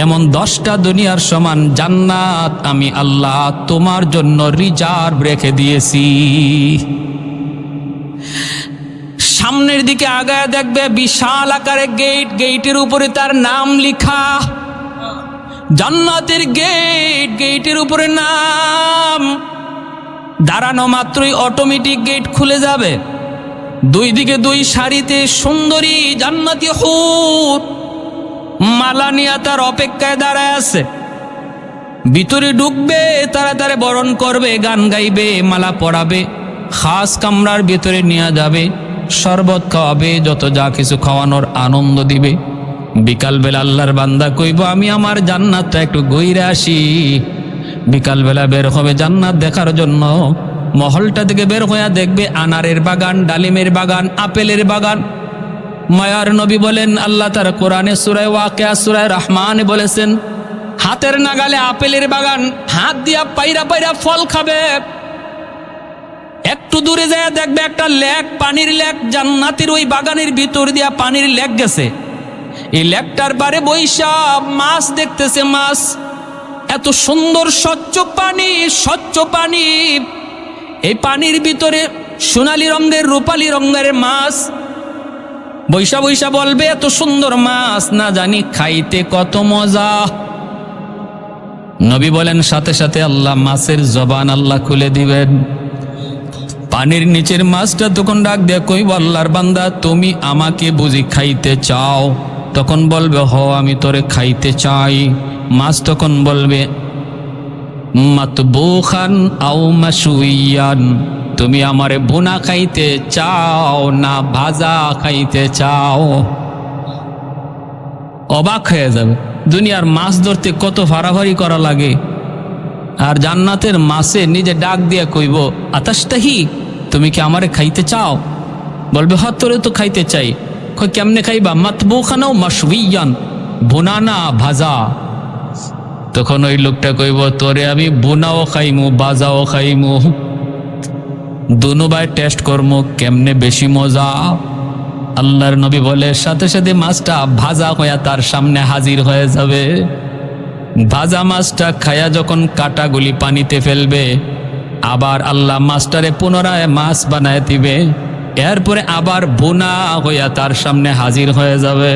এমন 10টা দুনিয়ার সমান জান্নাত আমি আল্লাহ তোমার জন্য রিজার্ভ রেখে দিয়েছি। সামনের দিকে আগায় দেখবে বিশাল আকারে গেট, গেটের উপরে তার নাম লিখা। জান্নাতের গেট, গেটের উপরে নাম। দাঁড়ানো মাত্রই অটোমেটিক গেট খুলে যাবে। দুই দিকে দুই সারিতে সুন্দরী জান্নাতি হুর মালা নিয়ে তার অপেক্ষায় দাঁড়ায় আছে। ভিতরে ঢুকবে, তাড়াতাড়ি বরণ করবে, গান গাইবে, মালা পরাবে, খাস কামরার ভিতরে নিয়ে যাবে, শরবত খাওয়াবে, যত যা কিছু খাওয়ানোর আনন্দ দিবে। বিকালবেলা আল্লাহর বান্দা কইব আমি আমার জান্নাতটা একটু ঘুরে আসি। বিকালবেলা বের হবে জান্নাত দেখার জন্য। মহলটা থেকে বের হইয়া দেখবে আনারের বাগান, ডালিমের বাগান, আপেলের বাগান। মায়ার নবী বলেন, আল্লাহ তার কোরআনে সূরা ওয়াকিয়া সূরা রহমানে বলেছেন, হাতের নাগালে আপেলের বাগান, হাত দিয়া পাইরা পাইরা ফল খাবে। একটু দূরে যায় দেখবে একটা লেক, পানির লেক, জান্নাতের ওই বাগানের ভিতর দিয়া পানির লেক গেছে। এই লেকটার পারে বৈশা মাছ দেখতেছে। মাছ এত সুন্দর, স্বচ্ছ পানি, স্বচ্ছ পানি। এই পানির ভিতরে সোনালী রঙের, রূপালী রঙের মাছ। বৈশা বৈশা বলবে এত সুন্দর মাছ, না জানি খাইতে কত মজা। নবী বলেন সাথে সাথে আল্লাহ মাছের জবান আল্লাহ খুলে দিবেন। পানির নিচের মাছটা তখন ডাক দেয়া কইব, আল্লাহর বান্দা তুমি আমাকে বুঝি খাইতে চাও? তখন বলবে হ, আমি তোরে খাইতে চাই। মাছ তখন বলবে মাতবুখান আও মাশউইয়ান, তুমি আমারে ভুনা খাইতে চাও না ভাজা খাইতে চাও? অবাক হয়ে যাবে। দুনিয়ার মাছ ধরতে কত ফাড়াফাড়ি করা লাগে, আর জান্নাতের মাছে নিজে ডাক দিয়া কইব আতাশতাহি, তুমি কি আমারে খাইতে চাও? বলবে হ, তোরে তো খাইতে চাই। কই কেমনে খাইবা? মাতবুখান আও মাশউইয়ান, ভুনা না ভাজা। তখন ওই লোকটা কইব তোরে আমি বুনাও খাইমু বাজাও খাইমু, দুনুবাই টেস্ট করমু কেমনে বেশি মজা। আল্লাহর নবী বলে সাথে সাথে মাছটা ভাজা হইয়া তার সামনে হাজির হয়ে যাবে। ভাজা মাছটা খায়া যখন কাটাগুলি পানিতে ফেলবে, আবার আল্লাহ মাছটারে পুনরায় মাছ বানায় দিবে। এরপরে আবার বুনা হইয়া তার সামনে হাজির হয়ে যাবে।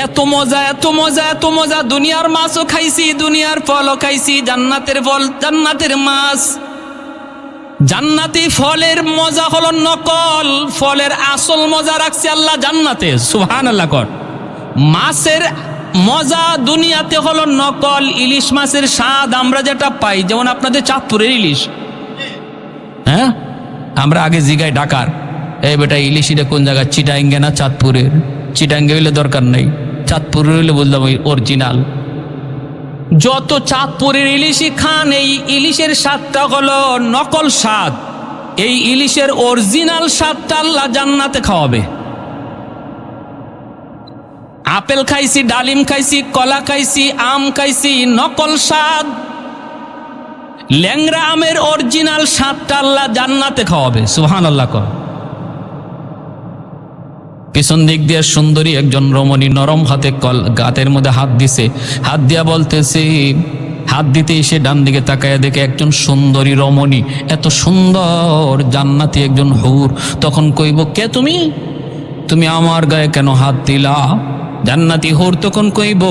এত মজা, এত মজা, এত মজা। দুনিয়ার মাছও খাইছি, দুনিয়ার ফলও খাইছি, জান্নাতের ফল, জান্নাতের মাছ। জান্নাতি ফলের মজা হলো নকল, ফলের আসল মজা রাখছে আল্লাহ জান্নাতে। সুবহানাল্লাহ কর। মাছের মজা দুনিয়াতে হলো নকল। ইলিশ মাছের স্বাদ আমরা যেটা পাই, যেমন আপনাদের চাঁদপুরের ইলিশ, হ্যাঁ, আমরা আগে জিগায় ঢাকার, এই বেটা ইলিশ এটা কোন জায়গা, চিটাঙ্গে না চাঁদপুরের? চিটাঙ্গে হইলে দরকার নেই, চাঁদপুরের হইলে বুঝলাম ওই অরিজিনাল। যত চাঁদপুরের ইলিশই খান, এই ইলিশের স্বাদটা হলো নকল স্বাদ। এই ইলিশের অরিজিনাল স্বাদটা আল্লাহ জান্নাতে খাওয়াবে। আপেল খাইছি, ডালিম খাইছি, কলা খাইছি, আম খাইছি, নকল স্বাদ। ল্যাংড়া আমের অরিজিনাল স্বাদটা আল্লাহ জান্নাতে খাওয়াবে। সুবহানাল্লাহ কর। পিছন দিক দিয়ে সুন্দরী একজন রমণী নরম হাতে গাতের মধ্যে হাত দিছে, হাত দিয়া বলতেছে, হাত দিতে এসে ডান দিকে তাকায় দেখে একজন সুন্দরী রমণী, এত সুন্দর জান্নাতি একজন হুর। তখন কইব, কে তুমি? তুমি আমার গায়ে কেন হাত দিলা? জান্নাতি হুর তখন কইব,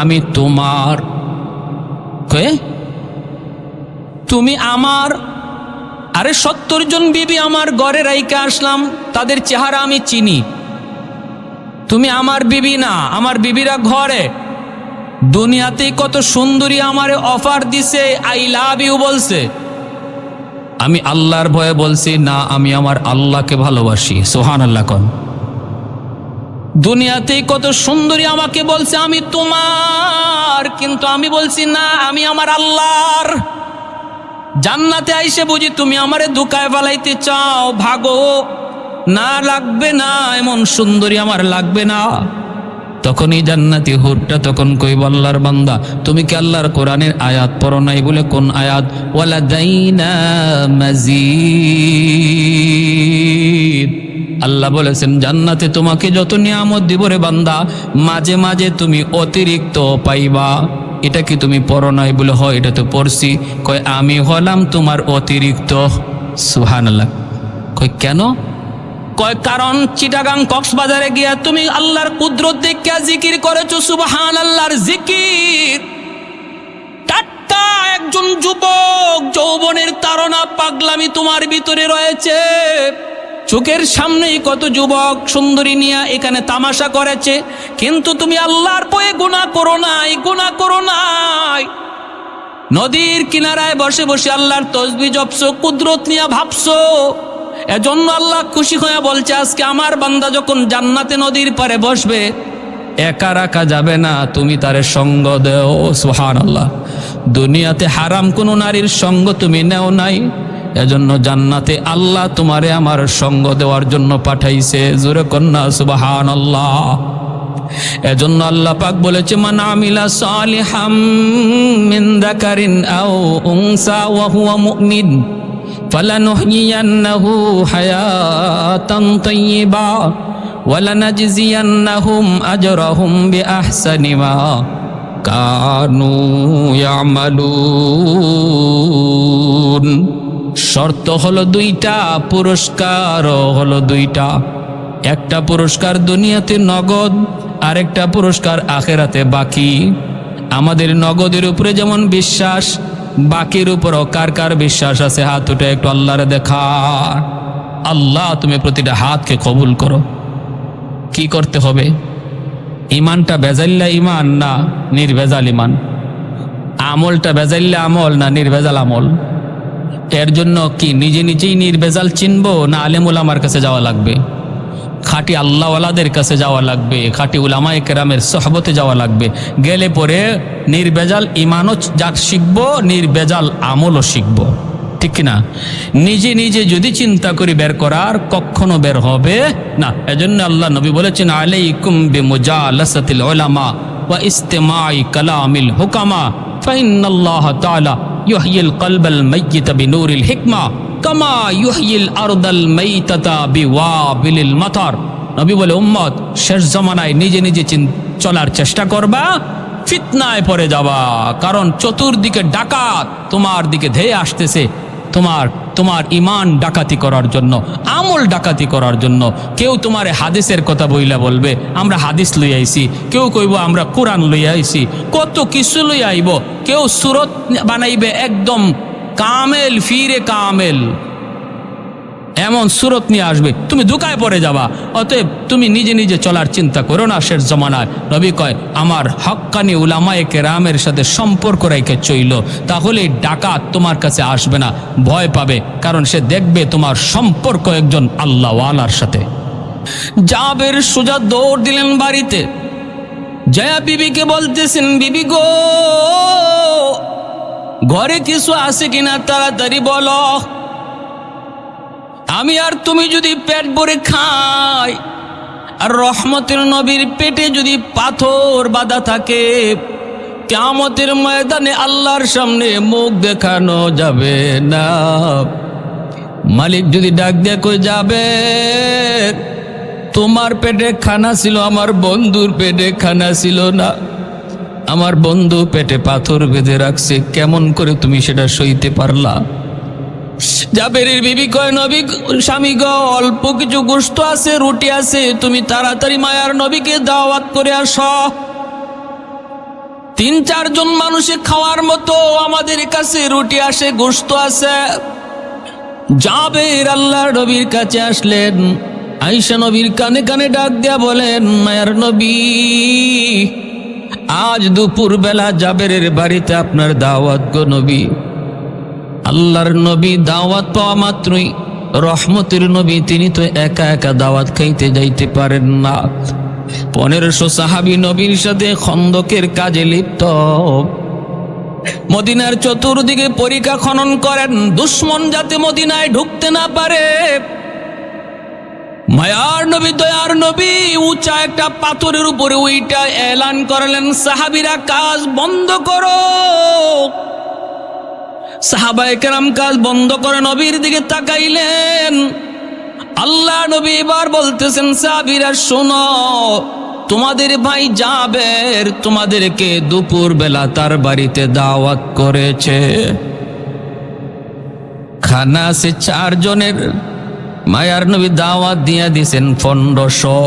আমি তোমার। কে? তুমি আমার? আরে 70 জন বিবি আমার ঘরে রাইকা আসলাম, তাদের চেহারা আমি চিনি। তুমি আমার বিবি না, আমার বিবিরা ঘরে। দুনিয়াতে কত সুন্দরী আমারে অফার দিছে, আই লাভ ইউ বলছে। আমি আল্লাহর ভয়ে বলছি না, আমি আমার আল্লাহকে ভালোবাসি। সুবহানাল্লাহ কোন। দুনিয়াতে কত সুন্দরী আমাকে বলছে আমি তোমার, কিন্তু আমি বলছি না, আমি আমার আল্লাহর। জান্নাতে আইসে বুঝি তুমি আমারে ধোঁকায় ফেলাইতে চাও, ভাগো। না, লাগবে না, এমন সুন্দরী আমার লাগবে না। তখনই জান্নাতি হুরটা তখন কইব, আল্লাহর বান্দা, তুমি কি আল্লাহর কোরআনের আয়াত পড়ো নাই? বলে, কোন আয়াত? ওয়ালাদাইনা মাজিদ। আল্লাহ বলেছেন জান্নাতে তোমাকে যত নিয়ামত দিব রে বান্দা, মাঝে মাঝে তুমি অতিরিক্ত পাইবা। এটা কি তুমি পড়ো নাই? বলে, হয়, এটা তো পড়ছি। কয়, আমি হলাম তোমার অতিরিক্ত। সুবহানাল্লাহ। কয়, কেন? কয়, কারণ চিটাগাং কক্সবাজারে গিয়া তুমি আল্লাহর কুদরত দেখিয়া জিকির করেছো, সুবহানাল্লাহর জিকির। টাটকা একজন যুবক, যৌবনের তাড়না পাগলামি তোমার ভিতরে রয়েছে। চোখের সামনেই কত যুবক সুন্দরী নিয়ে এখানে তামাশা করেছে, কিন্তু তুমি আল্লাহর ভয়ে গুনাহ করো নাই, গুনাহ করো নাই। নদীর কিনারায় বসে বসে আল্লাহর তসবিহ জপছো, কুদরত নিয়ে ভাবছো। এজন্য আল্লাহ খুশি হয়ে বলছে, আজকে আমার বান্দা যখন জান্নাতে নদীর পারে বসবে, একা রাখা যাবে না, তুমি তারে সঙ্গ দেও। সুবহানাল্লাহ। দুনিয়াতে হারাম কোনো নারীর সঙ্গ তুমি নেও নাই, এজন্য জান্নাতে আল্লাহ তোমারে আমার সঙ্গ দেওয়ার জন্য পাঠাইছে। জোরে কন্যা সুবহানাল্লাহ। এজন্য আল্লাহ পাক বলেছে, মান আমিলা সালিহাম মিন যাকারিন আও উনসা ওয়া হুয়া মুমিন ফালানুহয়িয়ান্নাহু হায়াতান তাইয়্যিবা ওয়ালানাজজিয়ান্নাহুম আজরাহুম বিআহসানি মা কানু ইয়ামালুন। শর্ত হলো দুইটা, পুরস্কারও হলো দুইটা। একটা পুরস্কার দুনিয়াতে নগদ, আরেকটা পুরস্কার আখেরাতে বাকি। আমাদের নগদের উপরে যেমন বিশ্বাস, বাকির উপরও কার কার বিশ্বাস আছে? হাত উঠে একটু আল্লাহরে দেখা। আল্লাহ, তুমি প্রতিটা হাতকে কবুল করো। কি করতে হবে? ইমানটা বেজাল্লা ইমান না নির্ভেজাল ইমান? আমলটা বেজাল্লা আমল না নির্ভেজাল আমল? এর জন্য কি নিজে নিজেই নির্ভেজাল চিনবো, না আলেম উলামার কাছে যাওয়া লাগবে? খাঁটি আল্লাহওয়ালাদের কাছে যাওয়া লাগবে, খাঁটি উলামায়ে কেরামের সোহবতে যাওয়া লাগবে। গেলে পরে নির্ভেজাল ইমানও শিখবো, নির্ভেজাল আমলও শিখবো। ঠিক কিনা? নিজে নিজে যদি চিন্তা করি বের করার, কখনো বের হবে না। এজন্য আল্লাহ নবী বলেছেন, আলাইকুম বিমুজালাসাতিল উলামা ওয়া ইস্তিমাই কালামিল হুকামা ফাইন্নাল্লাহ তাআলা ইউহয়িল কলবাল মাইয়িতা বিনূরিল হিকমা কামা ইউহয়িল আরদাল মাইতাতা বিওয়াবিলিল মাতার। নবী বলে, উম্মত, শেষ জামানায় নিজে নিজে চলার চেষ্টা করবা, ফিতনায় পড়ে যাবা। কারণ চতুর্দিকে ডাকাত তোমার দিকে ধেয়ে আসতেছে, তোমার ইমান ডাকাতি করার জন্য, আমল ডাকাতি করার জন্য। কেউ তোমার হাদিসের কথা বইলা বলবে আমরা হাদিস লই আইছি, কেউ কইব আমরা কোরআন লই আইছি, কত কিছু লই আইব। কেউ সুরত বানাইবে একদম কামেল, ফিরে কামেল, এমন সুরত নিয়ে আসবে, তুমি ধোঁকায় পড়ে যাবা। অতএব তুমি নিজে নিজে চলার চিন্তা করো না শেষ জমানায়। নবী কয়, আমার হক্কানি উলামায়ে কেরামের সাথে সম্পর্ক রেখে চইল, তাহলে ডাকাত তোমার কাছে আসবে না, ভয় পাবে। কারণ সে দেখবে তোমার সম্পর্ক একজন আল্লাহওয়ালার সাথে। জাবের সোজা দৌড় দিলেন বাড়িতে। জয়া বিবিকে বলতেছেন, বিবি গো, ঘরে কিছু আছে কিনা তাড়াতাড়ি বলো। আমি আর তুমি যদি পেট ভরে খাই, আর রহমতের নবীর পেটে যদি পাথর বাঁধা থাকে, কিয়ামতের ময়দানে আল্লাহর সামনে মুখ দেখানো যাবে না। মালিক যদি ডাক দিয়ে কই, যাবে, তোমার পেটে খানা ছিল, আমার বন্ধুর পেটে খানা ছিল না, আমার বন্ধু পেটে পাথর বেঁধে রাখছে, কেমন করে তুমি সেটা সইতে পারলা? জাবেরের বিবি কয়, নবী স্বামী গো, অল্প কিছু গোশত আছে, রুটি আছে, তুমি তাড়াতাড়ি মায়ার নবীকে দাওয়াত করে আসো। ৩-৪ জন মানুষে খাওয়ার মতো আমাদের কাছে রুটি আসে, গোশত আছে। জাবের আল্লাহর নবীর কাছে আসলেন, আয়েশা নবীর কানে কানে ডাক দিয়া বলেন, মায়ার নবী, আজ দুপুর বেলা জাবেরের বাড়িতে আপনার দাওয়াত গো নবী। আল্লাহর নবী দাওয়াত পাওয়া মাত্রই রহমতের নবী তিনি তো একা একা দাওয়াত খাইতে যাইতে পারেন না। 1500 সাহাবী নবীর সাথে খন্দকের কাজে লিপ্ত। মদিনার চতুর্দিকে পরিখা খনন করেন, দুশ্মন যাতে মদিনায় ঢুকতে না পারে। মায়ার নবী, দয়ার নবী উঁচা একটা পাথরের উপরে ওইটা এলান করলেন, সাহাবীরা কাজ বন্ধ করো। সাহাবায়ে কেরাম কাজ বন্ধ করে নবীর দিকে তাকাইলেন। আল্লাহ নবী এবার বলতেছেন, সাহাবীরা শোনো, তোমাদের ভাই জাবের তোমাদেরকে দুপুর বেলা তার বাড়িতে দাওয়াত করেছে। খানা আছে 4 জনের। মায়ার নবী দাওয়াত দিয়া দিছেন 1500।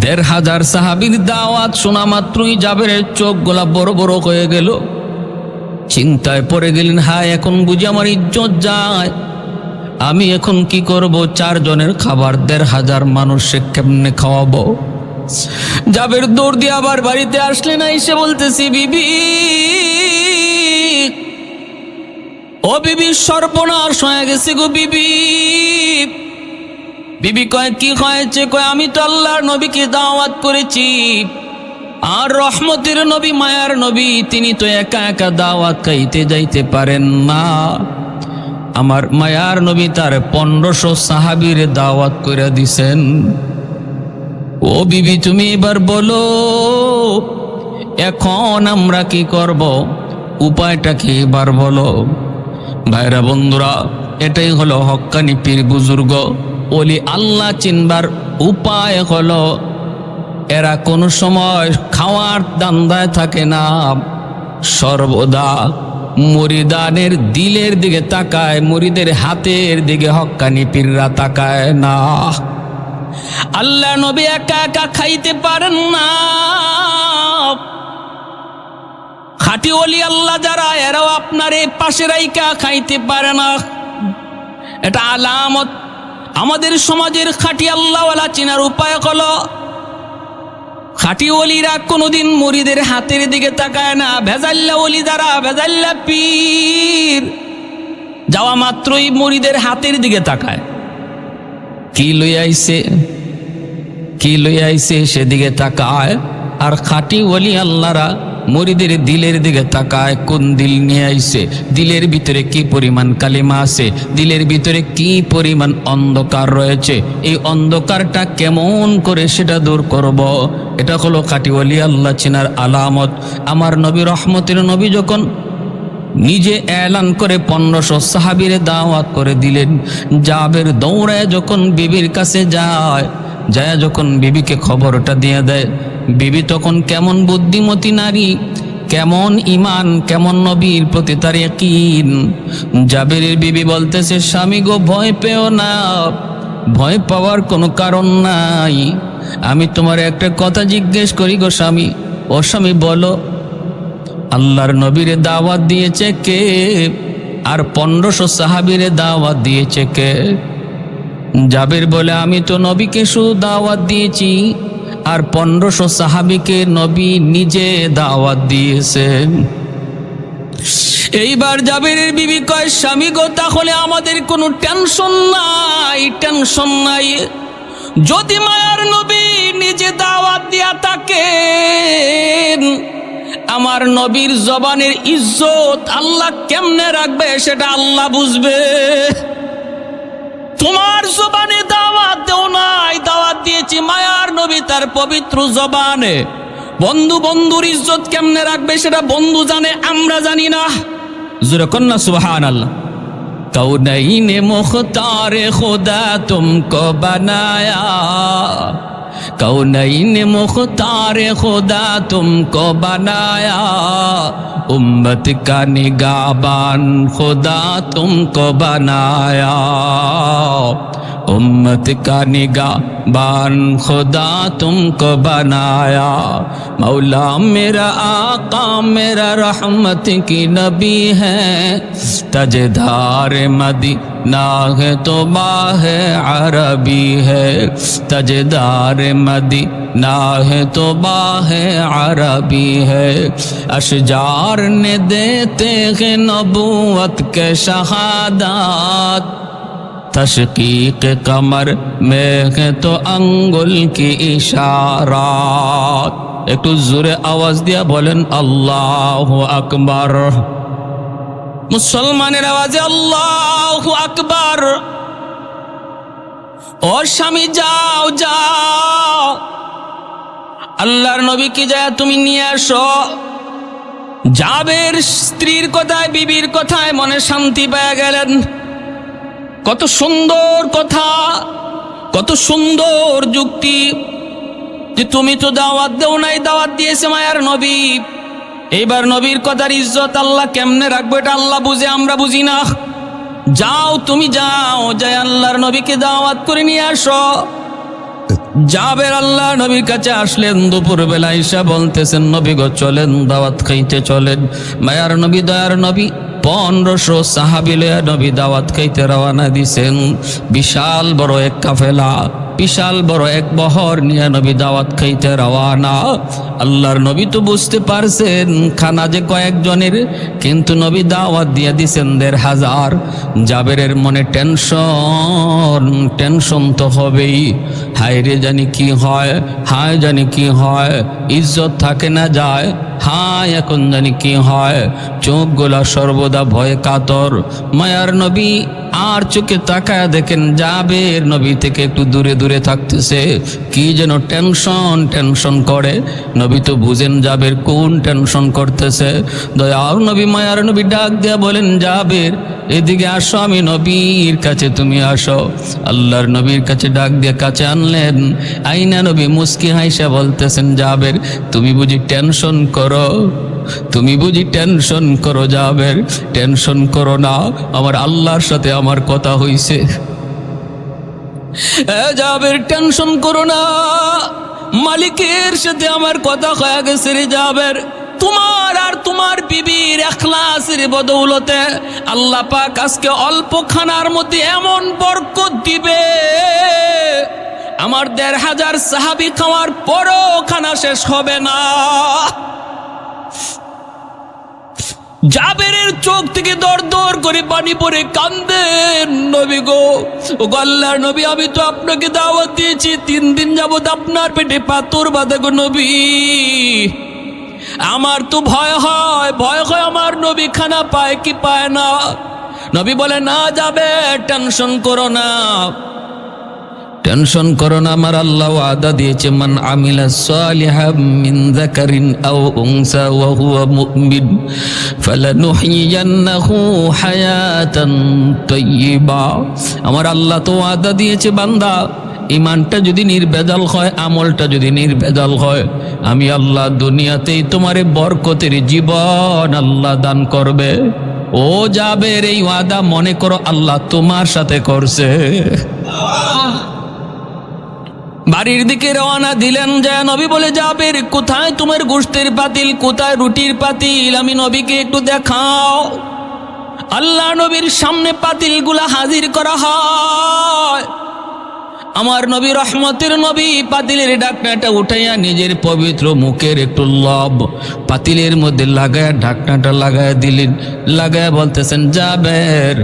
1500 সাহাবীর দাওয়াত শোনা মাত্রই জাবেরের চোখগুলা বড় বড় হয়ে গেল। চিন্তায় পড়ে গেলেন, হায়, এখন বুঝি আমার ইজ্জত যায়, আমি এখন কি করব? 4 জনের খাবার 1500 মানুষকে কেমনে খাওয়াবো? জাবের দৌড় দিয়ে আবার বাড়িতে আসলেন, এসে বলতেছি, বিবি, ও বিবি, সর্বনাশ হয়ে গেছে গো বিবি। বিবি কয়, কি হয়েছে? কয়, আমি তো আল্লাহর নবীকে দাওয়াত করেছি, আর রহমতের নবী মায়ার নবী তিনি তো একা একা দাওয়াত খাইতে যাইতে পারেন না। আমার মায়ার নবী তার 1500 সাহাবীর দাওয়াত করে দিছেন। ও বিবি, তুমি এবার বলো, এখন আমরা কি করব? উপায়টা কি এবার বলো? ভাইরা বন্ধুরা, এটাই হলো হক্কানি পীর বুজুর্গ ওলি আল্লাহ চিনবার উপায় হলো, এরা কোনো সময় খাওয়ার দান্দায় থাকে না, সর্বদা মুরিদানের দিলের দিকে তাকায়, মুরিদের হাতের দিকে হক্কানি পীররা তাকায় না। আল্লাহ নবী একা একা খাইতে পারেন না। খাঁটি ওলি আল্লাহ যারা, এরাও আপনার এই পাশে রাইকা খাইতে পারে না। এটা আলামত। আমাদের সমাজের খাঁটি আল্লাহওয়ালা চিনার উপায় হলো, খাঁটি ওলিরা কোনোদিন মুরিদের হাতের দিকে তাকায় না। ভেজাল্লা ওলি যারা, ভেজাল্লা পীর, যাওয়া মাত্রই মুরিদের হাতের দিকে তাকায়, কি লই আইছে, কি লই আইছে সেদিকে তাকায়। আর খাঁটি ওলি আল্লাহরা মুরিদের দিলের দিকে তাকায়, কোন দিল নিয়ে আইছে, দিলের ভিতরে কি পরিমাণ কালিমা আছে, দিলের ভিতরে কি পরিমাণ অন্ধকার রয়েছে, এই অন্ধকারটা কেমন করে সেটা দূর করব। এটা হলো খাঁটি ওলি আল্লাহ চিনার আলামত। আমার নবী রহমতের নবী যখন নিজে এলান করে 1500 সাহাবীরে দাওয়াত করে দিলেন, জাবের দৌড়ায় যখন বিবির কাছে যায়, যায় যখন বিবিকে খবরটা দিয়ে দেয়, বিবি তখন কেমন বুদ্ধিমতী নারী, কেমন ইমান, কেমন নবীর প্রতি তার ইয়াকিন। জাবেরের বিবি বলতেছে, স্বামী গো, ভয় পেও না, ভয় পাওয়ার কোনো কারণ নাই। আমি তোমার একটা কথা জিজ্ঞেস করি গো স্বামী। ও স্বামী বলো, আল্লাহর নবীরে দাওয়াত দিয়েছে কে? আর 1500 সাহাবীরে দাওয়াত দিয়েছে কে? জাবের বলে, আমি তো নবীকে শুধু দাওয়াত দিয়েছি, আর 1500 সাহাবীকে নবী নিজে দাওয়াত দিয়েছেন। এইবার জাবেরের বিবি কয়, স্বামী গো, তাহলে আমাদের কোনো টেনশন নাই, টেনশন নাই। যদি মায়ার নবী নিজে দাওয়াত দিয়া থাকেন, আমার নবীর জবানের ইজ্জত আল্লাহ কেমনে রাখবে সেটা আল্লাহ বুঝবে। তোমার জবানে দাওয়াত দেও নাই, দাওয়াত দিয়েছি মায়ার নবী তার পবিত্র জবানে। বন্ধু বন্ধুর ইজ্জত কেমনে রাখবে সেটা বন্ধু জানে, আমরা জানি না। জোরে কন্যা সুবহানাল্লাহ। কৌনৈনে মুখতারে খুদা তুমকো বানায়া, कौनैन मुख्तार खुदा तुमको बनाया, उम्मत का निगाहबान खुदा तुमको बनाया, उम्मत का निगाहबान खुदा तुमको बनाया। मौला मेरा आका मेरा रहमत की नबी है, तजदार मदीना है तो बाह अरबी है, तजदार मदीना है तो बाह अरबी है। अशजार ने देते हैं नबूवत के शहादत, तशकीक कमर में है तो अंगुल की इशारात। একটু জোরে আওয়াজ দিয়া বলেন আল্লাহু আকবার। মুসলমানের আওয়াজে আল্লাহু আকবার। ও স্বামী যাও যাও, আল্লাহর নবীকে যায় তুমি নিয়ে আসো। জাবের স্ত্রীর কথায় বিবির কথায় মনে শান্তি পেয়ে গেলেন। কত সুন্দর কথা, কত সুন্দর যুক্তি, যে তুমি তো দাওয়াত দেও নাই, দাওয়াত দিয়েছে মায়ার নবী। এইবার নবীর কথার ইজ্জত আল্লাহ কেমনে রাখবে এটা আল্লাহ বুঝে, আমরা বুঝি না। যাও তুমি যাও, যাই আল্লাহর নবীকে দাওয়াত করে নিয়ে আসো। জাবের আল্লাহ নবীর কাছে আসলেন দুপুর বেলা, ঈশা বলতেছেন নবী গো চলেন দাওয়াত খাইতে চলেন। মায়ার নবী দয়ার নবী 1500 সাহাবী লইয়া নবী দাওয়াত খাইতে রওনা দিছেন। বিশাল বড় এক কাফেলা, বিশাল বড় এক বহর নিয়ে নবী দাওয়াত খাইতে রওনা। আল্লাহর নবী তো বুঝতে পারছেন খানা যে কয়েকজনের, কিন্তু নবী দাওয়াত দিয়ে দিছেন 1500। জাবেরের মনে টেনশন, টেনশন তো হবেই। হায় রে জানি কি হয়, হায় জানি কি হয়, ইজ্জত থাকে না যায়, হায় এখন জানি কি হয়। চোখগুলা সর্বদা ভয়ে কাতর। মায়ার নবী আর চোখে তাকায় দেখেন জাবের নবী থেকে একটু দূরে দূরে থাকতেছে, কি যেন টেনশন টেনশন করে। নবী তো বুঝেন জাবের কোন টেনশন করতেছে। দয়ার নবী মায়ার নবী ডাক দিয়া বলেন জাবের এদিকে আসো, আমি নবীর কাছে তুমি আসো। আল্লাহর নবীর কাছে ডাক দিয়ে কাছে আনলেন। আইনা নবী মুস্কি হাইসা বলতেছেন জাবের তুমি বুঝি টেনশন করো, তুমি বুঝি টেনশন করো। জাবের টেনশন করো না, আমার আল্লাহর সাথে আমার কথা হইছে। জাবের টেনশন করো না, মালিকের সাথে আমার কথা হয়ে গেছে রে জাবের। তোমার আর তোমার বিবির ইখলাসের বদৌলতে আল্লাহ পাক আজকে অল্প খানার মধ্যে এমন বরকত দিবে, আমার 1500 সাহাবী খাওয়ার পরও খানা শেষ হবে না। জাবেরের চোখ থেকে দর দর করে পানি পড়ে কান্দেন। নবী গো, ও আল্লাহর নবী আমি তো আপনাকে দাওয়াত দিয়েছি, 3 দিন যাবত আপনার পেটে পাথর বাঁধা গো নবী। আমার তো ভয় হয়, ভয় হয় আমার নবী খানা পায় কি পায় না। নবী বলে না যাবে, টেনশন করো না, টেনশন করো না। আমার আল্লাহ ওয়াদা দিয়েছে মান আমিলা সালিহাম মিন যাকারিন আও উনসা ওয়া হুয়া মুমিন ফালানুহয়িয়ান্নাহু হায়াতান তাইয়্যিবা। আমার আল্লাহ তো ওয়াদা দিয়েছে বান্দা ইমানটা যদি নির্ভেজাল হয়, আমলটা যদি নির্ভেজাল হয়, আমি আল্লাহ দুনিয়াতেই তোমারে বরকতের জীবন আল্লাহ দান করবে। ও জাবের এই ওয়াদা মনে করো আল্লাহ তোমার সাথে করছে। বাড়ির দিকে রওনা দিলেন। যায় নবী বলে জাবের কোথায় তোমার গোশতের পাতিল, কোথায় রুটির পাতিল, আমি নবীকে একটু দেখাও। আল্লাহ নবীর সামনে পাতিলগুলা হাজির করা হয়। আমার নবী রহমতের নবী পাতিলের ঢাকনাটা উঠাইয়া নিজের পবিত্র মুখের একটু লব পাতিলের মধ্যে লাগায়া ঢাকনাটা লাগায়া দিলেন। লাগায়া বলতেছেন জাবের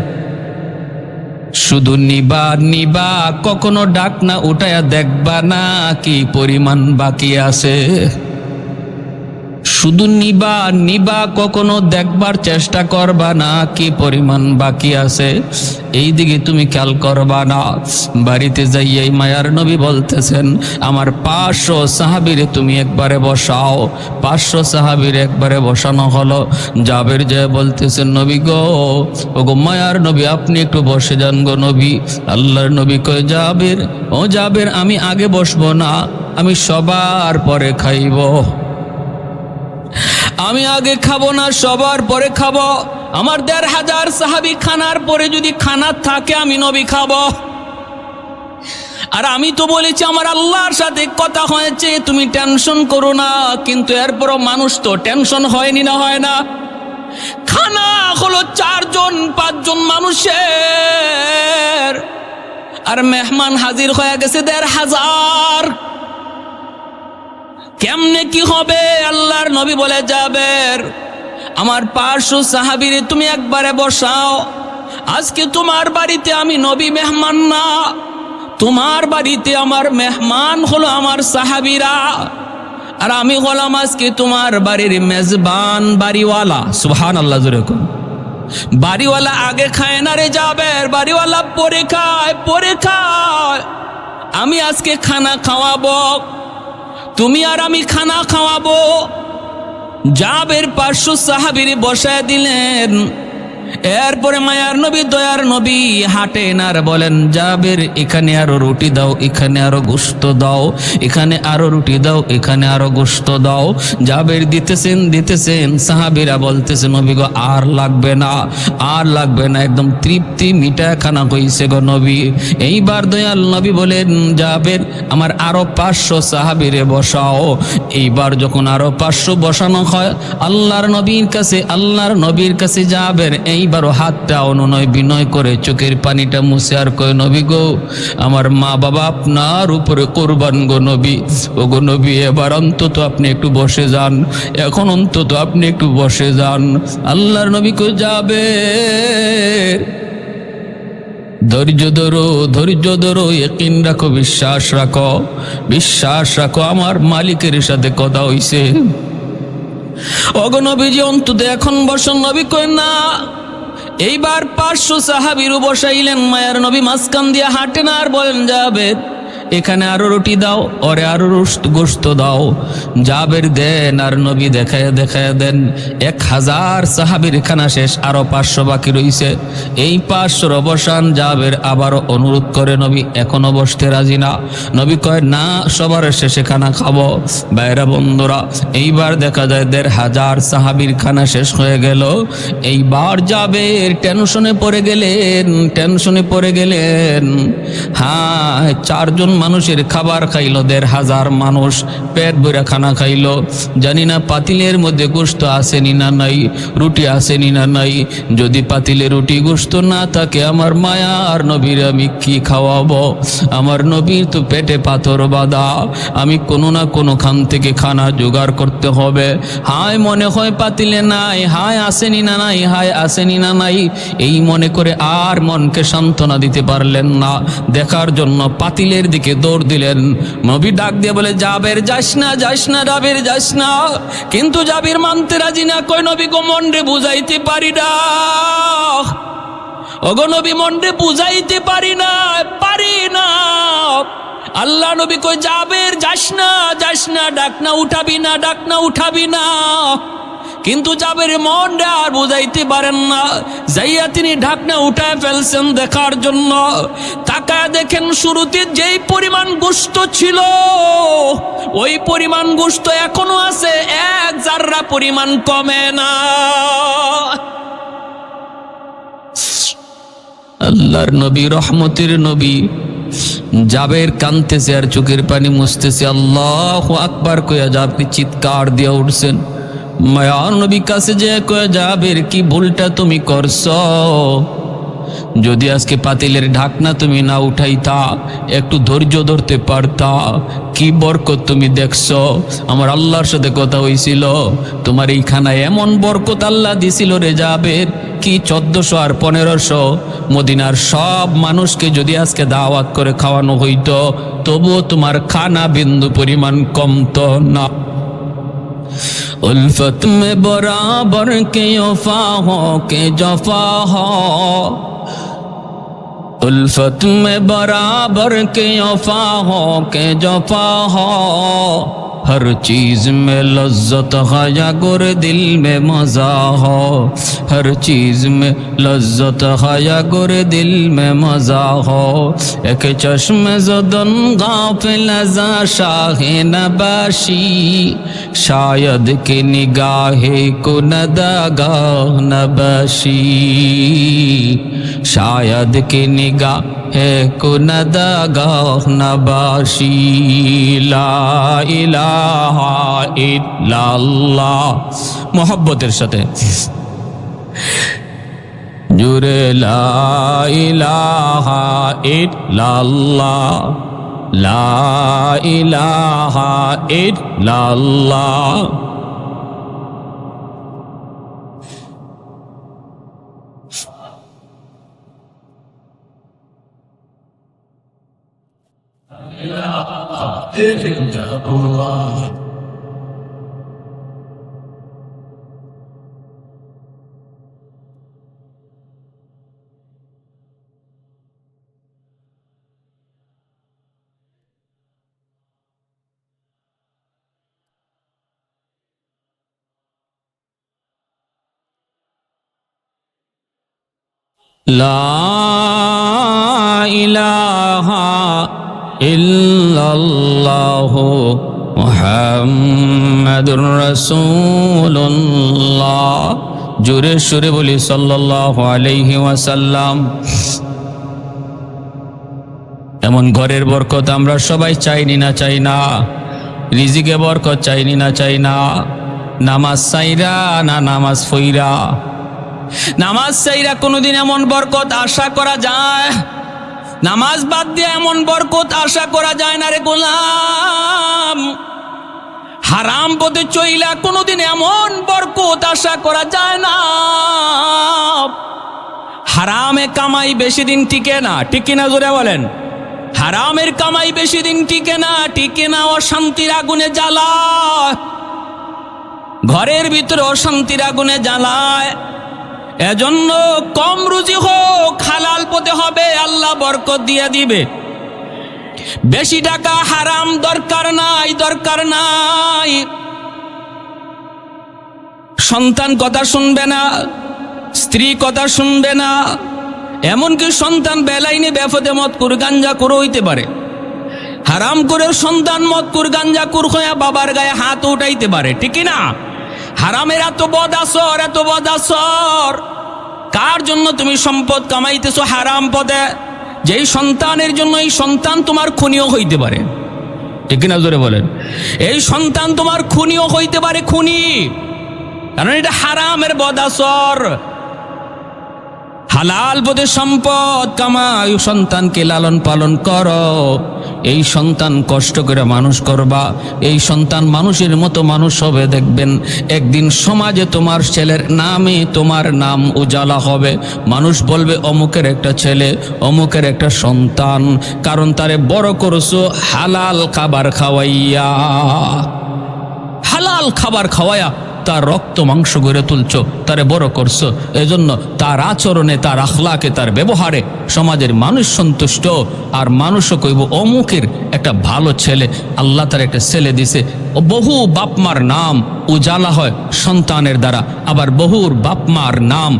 শুধু নিবা নিবা, কখনো ডাক না উঠায়া দেখবা না কি পরিমাণ বাকি আছে। শুধু নিবা নিবা, কখনো দেখবার চেষ্টা করবা না কি পরিমাণ বাকি আছে, এই দিকে তুমি খেয়াল করবা না। বাড়িতে যাইয়াই মায়ার নবী বলতেছেন, আমার 500 সাহাবীরে তুমি একবারে বসাও। 500 সাহাবীর একবারে বসানো হলো। জাবের যে বলতেছেন, নবী গো, ওগো মায়ার নবী, আপনি একটু বসে যান গো নবী। আল্লাহর নবী কয়, জাবের, ও জাবের, আমি আগে বসবো না, আমি সবার পরে খাইব। আমি আগে খাবো না, সবার পরে খাবো। আমার 1500 সাহাবী খানার পরে যদি খানা থাকে আমি নবী খাবো। আর আমি তো বলেছি আমার আল্লাহর সাথে কথা হয়েছে, তুমি টেনশন করো না। কিন্তু এরপরও মানুষ তো টেনশন হয়নি না, হয় না? খানা হলো 4 জন 5 জন মানুষের, আর মেহমান হাজির হয়ে গেছে 1500। কেমনে কি হবে? আল্লাহর নবী বলে, জাবের, আমার 500 সাহাবীরে তুমি একবারে বসাও। আজকে তোমার বাড়িতে আমি নবী মেহমান না, তোমার বাড়িতে আমার মেহমান হলো আমার সাহাবীরা, আর আমি হলাম আজকে তোমার বাড়ির মেজবান, বাড়িওয়ালা। সুবহানাল্লাহ, জোরে কোন। বাড়িওয়ালা আগে খায় না রে জাবের, বাড়িওয়ালা পরে খায়, পরে খায়। আমি আজকে খানা খাওয়াবো, তুমি আর আমি খানা খাওয়াবো। জাবের 500 সাহাবীরে বসায় দিলেন। এরপরে মায়ার নবী, দয়ার নবী হাঁটেন আর বলেন, জাবের, এখানে আরো রুটি দাও, এখানে আরো গোশত দাও, এখানে আরো রুটি দাও, এখানে আরো গোশত দাও। জাবের দিতেছেন দিতেছেন, সাহাবীরা বলতেছেন, নবী গো, আর লাগবে না, আর লাগবে না, একদম তৃপ্তি মিটা খানা হইছে গো নবী। এইবার দয়াল নবী বলেন, জাবের, আমার আরো 500 সাহাবীরে বসাও। এইবার যখন আরো 500 বসানো হয়, আল্লাহর নবীর কাছে জাবের এইবারও হাতটা অনুনয় বিনয় করে চোখের পানিটা মুছে আর কয়, নবী গো, আমার মা বাবা আপনার উপরে কোরবান গো নবী। ও গো নবী, এবার অন্তত আপনি একটু বসে যান, এখন অন্তত আপনি একটু বসে যান। আল্লাহর নবী কই, যাবে, ধৈর্য ধরো, ধৈর্য ধরো, ইয়াকিন রাখো, বিশ্বাস রাখো, বিশ্বাস রাখো, আমার মালিকের সাথে কথা হইছে। ওগো নবীজি, অন্তত এখন বসন। নবী কই, না। এইবার 500 সাহাবীরও বসাইলেন। মায়ার নবী মাঝখান দিয়ে হাঁটেন আর বলেন, জাবের, এখানে আরো রুটি দাও, ওরে আরো গোশত দাও। জাবের দেন, আর নবী দেখায় দেখায় দেন। 1000 সাহাবীর খানা শেষ, আরো 500 বাকি রইছে। এই 500 বসান। জাবের আবারও অনুরোধ করে, নবী এখনো বসতে রাজি না। নবী কয়, না, সবার শেষে খানা খাবো। বাইরা বন্ধুরা, এইবার দেখা যায় 1500 সাহাবীর খানা শেষ হয়ে গেল। এইবার জাবের টেনশনে পড়ে গেলেন। হ্যাঁ, 4 জন মানুষের খাবার খাইলো, 1500 মানুষ পেট ভরে খানা খাইলো। জানি না পাতিলের মধ্যে গোশত আসেনি না নাই, রুটি আসেনি না নাই। যদি পাতিলে রুটি গোশত না থাকে, আমার মায়ার নবীর আমি কি খাওয়াবো? আমার নবীর তো পেটে পাথর বাঁধা, আমি কোনো না কোনো খান থেকে খানা জোগাড় করতে হবে। হায় মনে হয় পাতিলে নাই, হায় আসেনি না নাই, হায় আসেনি না নাই, এই মনে করে আর মনকে সান্ত্বনা দিতে পারলেন না। দেখার জন্য পাতিলের দিকে দৌড় দিলেন। নবী ডাক দিয়ে বলে, জাবের, যাস না, যাস না, জাবের, যাস না। কিন্তু জাবের মানতে রাজি না। কই, নবী গো, মন রে বুঝাইতে পারি না। ওগো নবী, মন রে বুঝাইতে পারি না, পারি না। আল্লাহ নবী কই, জাবের, যাস না, যাস না, ডাক না উঠাবি না, ডাক না উঠাবি না। কিন্তু জাবের মন আর বুঝাইতে পারেন না। যাইয়া তিনি ঢাকনা উঠায় ফেলছেন দেখার জন্য। তাকায় দেখেন, শুরুতে যেই পরিমাণ গোশত ছিল, ওই পরিমাণ গোশত এখনো আছে, 1 জাররা পরিমাণ কমে না। আল্লাহর নবী, রহমতের নবী, জাবের কাঁদতেছে আর চোখের পানি মুছতেছে। আল্লাহু আকবার কইয়া জাবের চিৎকার দিয়ে উঠছেন। মায়ার নবী কাছে যে কয়ে, জাবের, কি ভুলটা তুমি করছো? যদি আজকে পাতিলের ঢাকনা তুমি না উঠাইতা, একটু ধৈর্য ধরতে পারতা, কি বরকত তুমি দেখছো। আমার আল্লাহর সাথে কথা হইছিল, তোমার এই খানায় এমন বরকত আল্লাহ দিছিল রে জাবের, কি 1400 আর 1500 মদিনার সব মানুষকে যদি আজকে দাওয়াত করে খাওয়ানো হইতো, তবুও তোমার খানা বিন্দু পরিমাণ কমতো না। उल्फत में बराबर के वफा हो के जफा हो, उल्फत में बराबर के वफा हो के जफा हो, हर चीज में लज्जत है या गुर दिल में मजा हो, हर चीज में लज्जत है या गुर दिल में मजा हो, एक चश्म ज़दन गाफिल ज़ा शाहे नबाशी, शायद कि निगाहे को नदागाह नबाशी, शायद कि निगाहे को नदागाह नबाशी, ला इलाहा इल्लल्लाह। मोहब्बतेर साथे जुरे ला इलाहा इल्लल्लाह, ला इलाहा इल्लल्लाह। লা ইলাহা ইল্লাল্লাহু মুহাম্মাদুর রাসূলুল্লাহ। জোরে সুরে বলি সাল্লাল্লাহু আলাইহি ওয়াসাল্লাম। এমন ঘরের বরকত আমরা সবাই চাইনি না চাই না? রিজিকে বরকত চাইনি না চাই না? নামাজ চাইরা না নামাজ ফইরা? নামাজ চাইরা কোনোদিন এমন বরকত আশা করা যায়? নামাজ বাদ দিয়ে এমন বরকত আশা করা যায় না রে গোলাম। হারাম পথে চইলা কোনোদিন এমন বরকত আশা করা যায় না। হারামে কামাই বেশি দিন টিকে না, ঠিক কিনা জোরে বলেন? হারামের কামাই বেশি দিন টিকে না, টিকে না। অশান্তির আগুনে জ্বালায়, ঘরের ভিতরে অশান্তির আগুনে জ্বালায়। এজন্য কম রুজি হোক, হালাল পথে হবে, আল্লাহ বরকত দিয়ে দিবে। বেশি টাকা হারাম দরকার নাই, দরকার নাই। সন্তান কথা শুনবে না, স্ত্রী কথা শুনবে না, এমনকি সন্তান বেলাইনে বেফতে মদকুর গাঞ্জাকুর হইতে পারে। হারাম করে সন্তান মদকুর গাঞ্জাকুর হইয়া বাবার গায়ে হাত উঠাইতে পারে, ঠিক না? হারামের এত বদ আসর, এত বদ আসর। কার জন্য তুমি সম্পদ কামাইতেছো? হারাম পথে। যেই সন্তানের জন্য, এই সন্তান তোমার খুনিও হইতে পারে, ঠিক না জোরে বলেন? এই সন্তান তোমার খুনিও হইতে পারে, খুনি, কারণ এটা হারামের বদ আসর। হালাল পথে সম্পদ কামাই, সন্তানকে লালন পালন করো। এই সন্তান কষ্ট করে মানুষ করবা, এই সন্তান মানুষের মতো মানুষ হবে। দেখবেন একদিন সমাজে তোমার ছেলের নামে তোমার নাম উজালা হবে। মানুষ বলবে অমুকের একটা ছেলে, অমুকের একটা সন্তান, কারণ তারে বড় করছো হালাল খাবার খাওয়াইয়া। হালাল খাবার খাওয়াইয়া তার রক্ত মাংস গড়ে তুলছো, তারে বড় করছো। এজন্য তার আচরণে, তার আখলাকে, তার ব্যবহারে সমাজের মানুষ সন্তুষ্ট। আর মানুষও কইব অমুকের একটা ভালো ছেলে, আল্লাহ তার একটা ছেলে দিছে। বহু বাপমার নাম উজালা হয় সন্তানের দ্বারা, আবার বহুর বাপমার নাম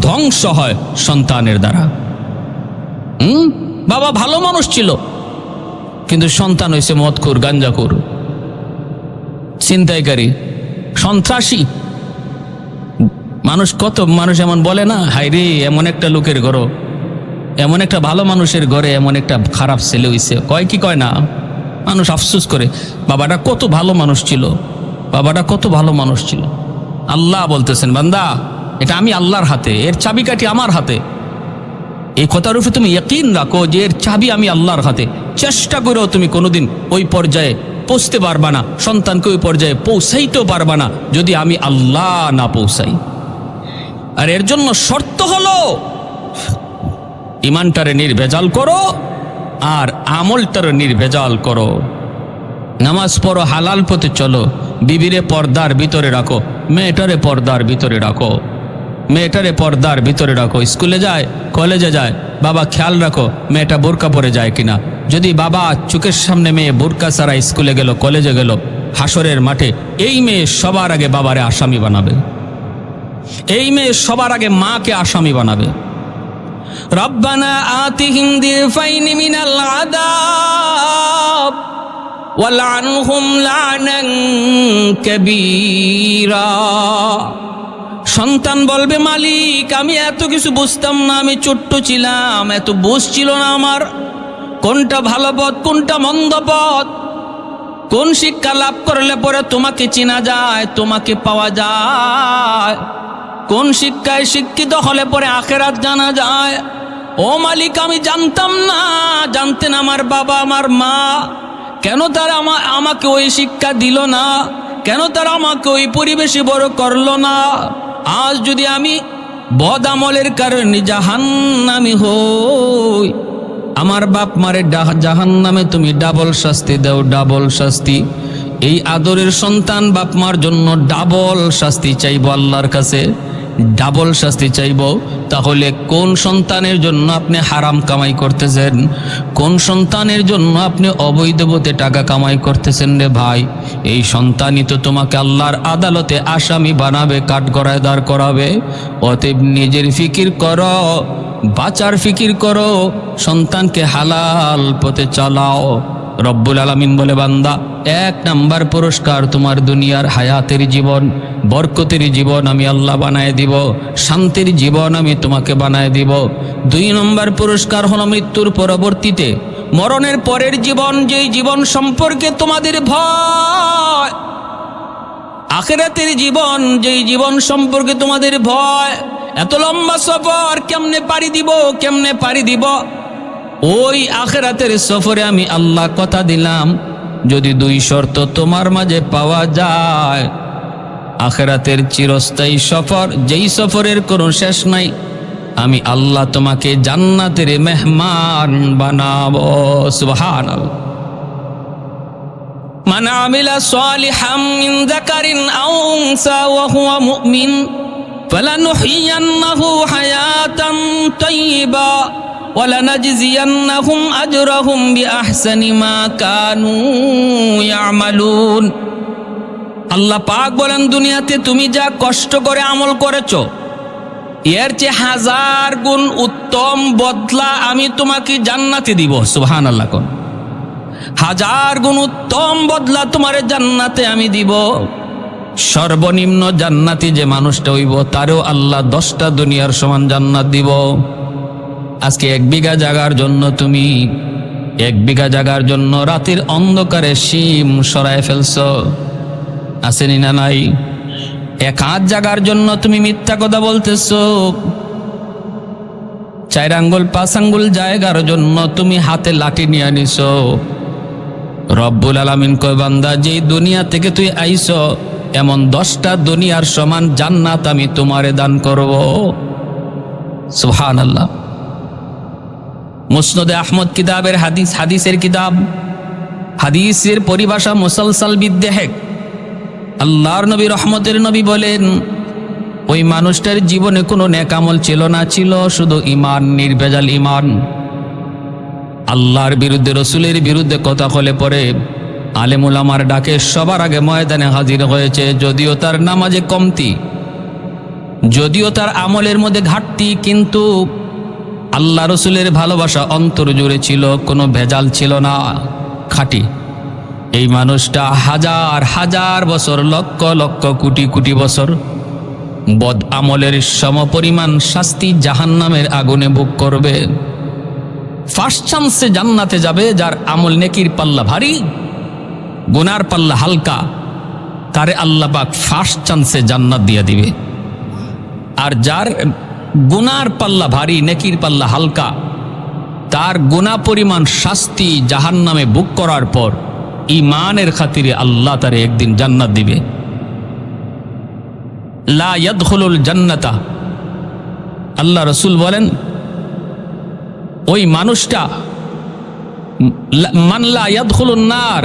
ধ্বংস হয় সন্তানের দ্বারা। বাবা ভালো মানুষ ছিল, কিন্তু সন্তান হয়েছে মদখোর, গাঞ্জাখোর, ছিনতাইকারী, সন্ত্রাসী। মানুষ, কত মানুষ এমন বলে না, হাই রে এমন একটা লোকের ঘর, এমন একটা ভালো মানুষের ঘরে এমন একটা খারাপ ছেলে হইছে। কয় কি কয় না? মানুষ আফসোস করে, বাবাটা কত ভালো মানুষ ছিল, বাবাটা কত ভালো মানুষ ছিল। আল্লাহ বলতেছেন, বান্দা এটা আমি আল্লাহর হাতে, এর চাবিকাঠি আমার হাতে। এই কথার উপরে তুমি ইয়াকিন রাখো যে এর চাবি আমি আল্লাহর হাতে। চেষ্টা করেও তুমি কোনোদিন ওই পর্যায়ে পৌঁছতে পারবা না, সন্তানকে ওই পর্যায়ে পৌঁছাইতেও পারবা না যদি আমি আল্লাহ না পৌঁছাই। আর এর জন্য শর্ত হলো ইমানটারে নির্ভেজাল করো আর আমলটারে নির্ভেজাল করো। নামাজ পড়ো, হালাল পথে চলো, বিবিরে পর্দার ভিতরে রাখো, মেয়েটারে পর্দার ভিতরে রাখো, মেয়েটারে পর্দার ভিতরে রাখো। স্কুলে যায়, কলেজে যায়, বাবা খেয়াল রাখো মেয়েটা বোরকা পরে যায় কিনা। যদি বাবা চোখের সামনে মেয়ে বোরকা ছাড়া স্কুলে গেল, কলেজে গেল, হাসরের মাঠে এই মেয়ে সবার আগে বাবারে আসামি বানাবে, এই মেয়ে সবার আগে মাকে আসামি বানাবে। রব্বানা আতিহিম দিফাইনি মিনাল আযাব ওয়ালআনহুম লা'নান কাবীরা। সন্তান বলবে, মালিক আমি এত কিছু বুঝতাম না, আমি ছোট্ট ছিলাম, এত বুঝ ছিল না আমার, কোনটা ভালো পথ কোনটা মন্দ পথ, কোন শিক্ষা লাভ করলে পরে তোমাকে চেনা যায়, তোমাকে পাওয়া যায়, কোন শিক্ষায় শিক্ষিত হলে পরে আখেরাত জানা যায়। ও মালিক আমি জানতাম না, জানতেন আমার বাবা আমার মা, কেন তারা আমাকে ওই শিক্ষা দিল না, কেন তারা আমাকে ওই পরিবেশে বড় করলো না। আজ যদি আমি বদ আমলের কারণে জাহান্নামী হই, আমার বাপ মারে জাহান্নামে তুমি ডাবল শাস্তি দাও, ডাবল শাস্তি। এই আদরের সন্তান বাপ মার জন্য ডাবল শাস্তি চাইব আল্লাহর কাছে, ডাবল শাস্তি চাইব। তাহলে কোন সন্তানের জন্য আপনি হারাম কামাই করতেছেন, কোন সন্তানের জন্য আপনি অবৈধ পথে টাকা কামাই করতেছেন রে ভাই? এই সন্তানই তো তোমাকে আল্লাহর আদালতে আসামি বানাবে, কাঠগড়ায় দাঁড় করাবে। অতএব নিজের ফিকির করো, বাঁচার ফিকির করো, সন্তানকে হালাল পথে চালাও। রব্বুল আলামিন বলে, বান্দা 1 নাম্বার পুরস্কার তোমার দুনিয়ার হায়াতের জীবন, বরকতের জীবন আমি আল্লাহ বানায় দিব, শান্তির জীবন আমি তোমাকে বানায় দিব। 2 নম্বর পুরস্কার হলো মৃত্যুর পরবর্তীতে, মরণের পরের জীবন, যেই জীবন সম্পর্কে তোমাদের ভয়, আখিরাতের জীবন, যেই জীবন সম্পর্কে তোমাদের ভয়। এত লম্বা সফর কেমনে পাড়ি দিব, কেমনে পাড়ি দিব? ওই আখিরাতের সফরে আমি আল্লাহ কথা দিলাম, যদি 2 শর্ত তোমার মাঝে পাওয়া যায়, আখিরাতের চিরস্থায়ী সফর, যেই সফরের কোনো শেষ নাই, আমি আল্লাহ তোমাকে জান্নাতের মেহমান বানাবো। সুবহানাল্লাহ। মান আমিলা সালিহাম মিন যাকারিন আও উনসা ওয়া হুয়া মুমিন ফালানুহইয়ান্নাহু হায়াতান তাইয়্যিবা ওয়ালানাজজিয়ান্নাহুম আজরাহুম বিআহসানি মা কানু ইয়ামালুন। আল্লাহ পাক বলেন, দুনিয়াতে তুমি যা কষ্ট করে আমল করেছো, এর চেয়ে 1000 গুণ উত্তম বদলা আমি তোমাকে জান্নাতে দিব। সুবহানাল্লাহ। কোন 1000 গুণ উত্তম বদলা তোমার জান্নাতে আমি দিব। সর্বনিম্ন জান্নাতি যে মানুষটা হইব, তারও আল্লাহ 10টা দুনিয়ার সমান জান্নাত দিব। আজকে 1 বিঘা জায়গার জন্য তুমি 1 বিঘা জায়গার জন্য রাতের অন্ধকারে শিম সরায় ফেলছো, আসেনি না নাই? 1 হাত জায়গার জন্য তুমি মিথ্যা কথা বলতেছো, 4 আঙ্গুল 5 আঙ্গুল জায়গার জন্য তুমি হাতে লাঠি নিয়ে নিছো। রব্বুল আলামিন কয়, বান্দা যেই দুনিয়া থেকে তুই আইছো, এমন 10টা দুনিয়ার সমান জান্নাত আমি তোমারে দান করব। সুবহানাল্লাহ। মুসনাদে আহমদ কিতাবের হাদিসের কিতাব, হাদিসের পরিভাষা মুসালসাল বিদ্দেহেক। আল্লাহর নবী, রহমতের নবী বলেন, ওই মানুষটার জীবনে কোনো নেক আমল ছিল না, ছিল শুধু ঈমান, নির্ভেজাল ঈমান। আল্লাহর বিরুদ্ধে, রসুলের বিরুদ্ধে কথা হলে পরে আলেম উলামার ডাকে সবার আগে ময়দানে হাজির হয়েছে। যদিও তার নামাজে কমতি, যদিও তার আমলের মধ্যে ঘাটতি, কিন্তু আল্লাহ রসুলের ভালোবাসা অন্তর জুড়ে ছিল, কোনো ভেজাল ছিল না, খাঁটি। এই মানুষটা হাজার হাজার বছর, লক্ষ লক্ষ কোটি কোটি বছর বদ আমলের সমপরিমাণ শাস্তি জাহান্নামের আগুনে ভোগ করবে। ফার্স্ট চান্সে জান্নাতে যাবে যার আমল নেকির পাল্লা ভারী, গুনার পাল্লা হালকা, তারে আল্লাহ পাক ফার্স্ট চান্সে জান্নাত দিয়ে দিবে। আর যার গুনার পাল্লা ভারী, নেকির পাল্লা হালকা। তার গুনাহ পরিমাণ শাস্তি জাহান্নামে ভোগ করার পর ঈমানের খাতিরে আল্লাহ তারে একদিন জান্নাত দিবে। লা ইয়াদখুলুল জান্নাতা, আল্লাহ রাসূল বলেন ওই মানুষটা, মান লা ইয়াদখুলুন নার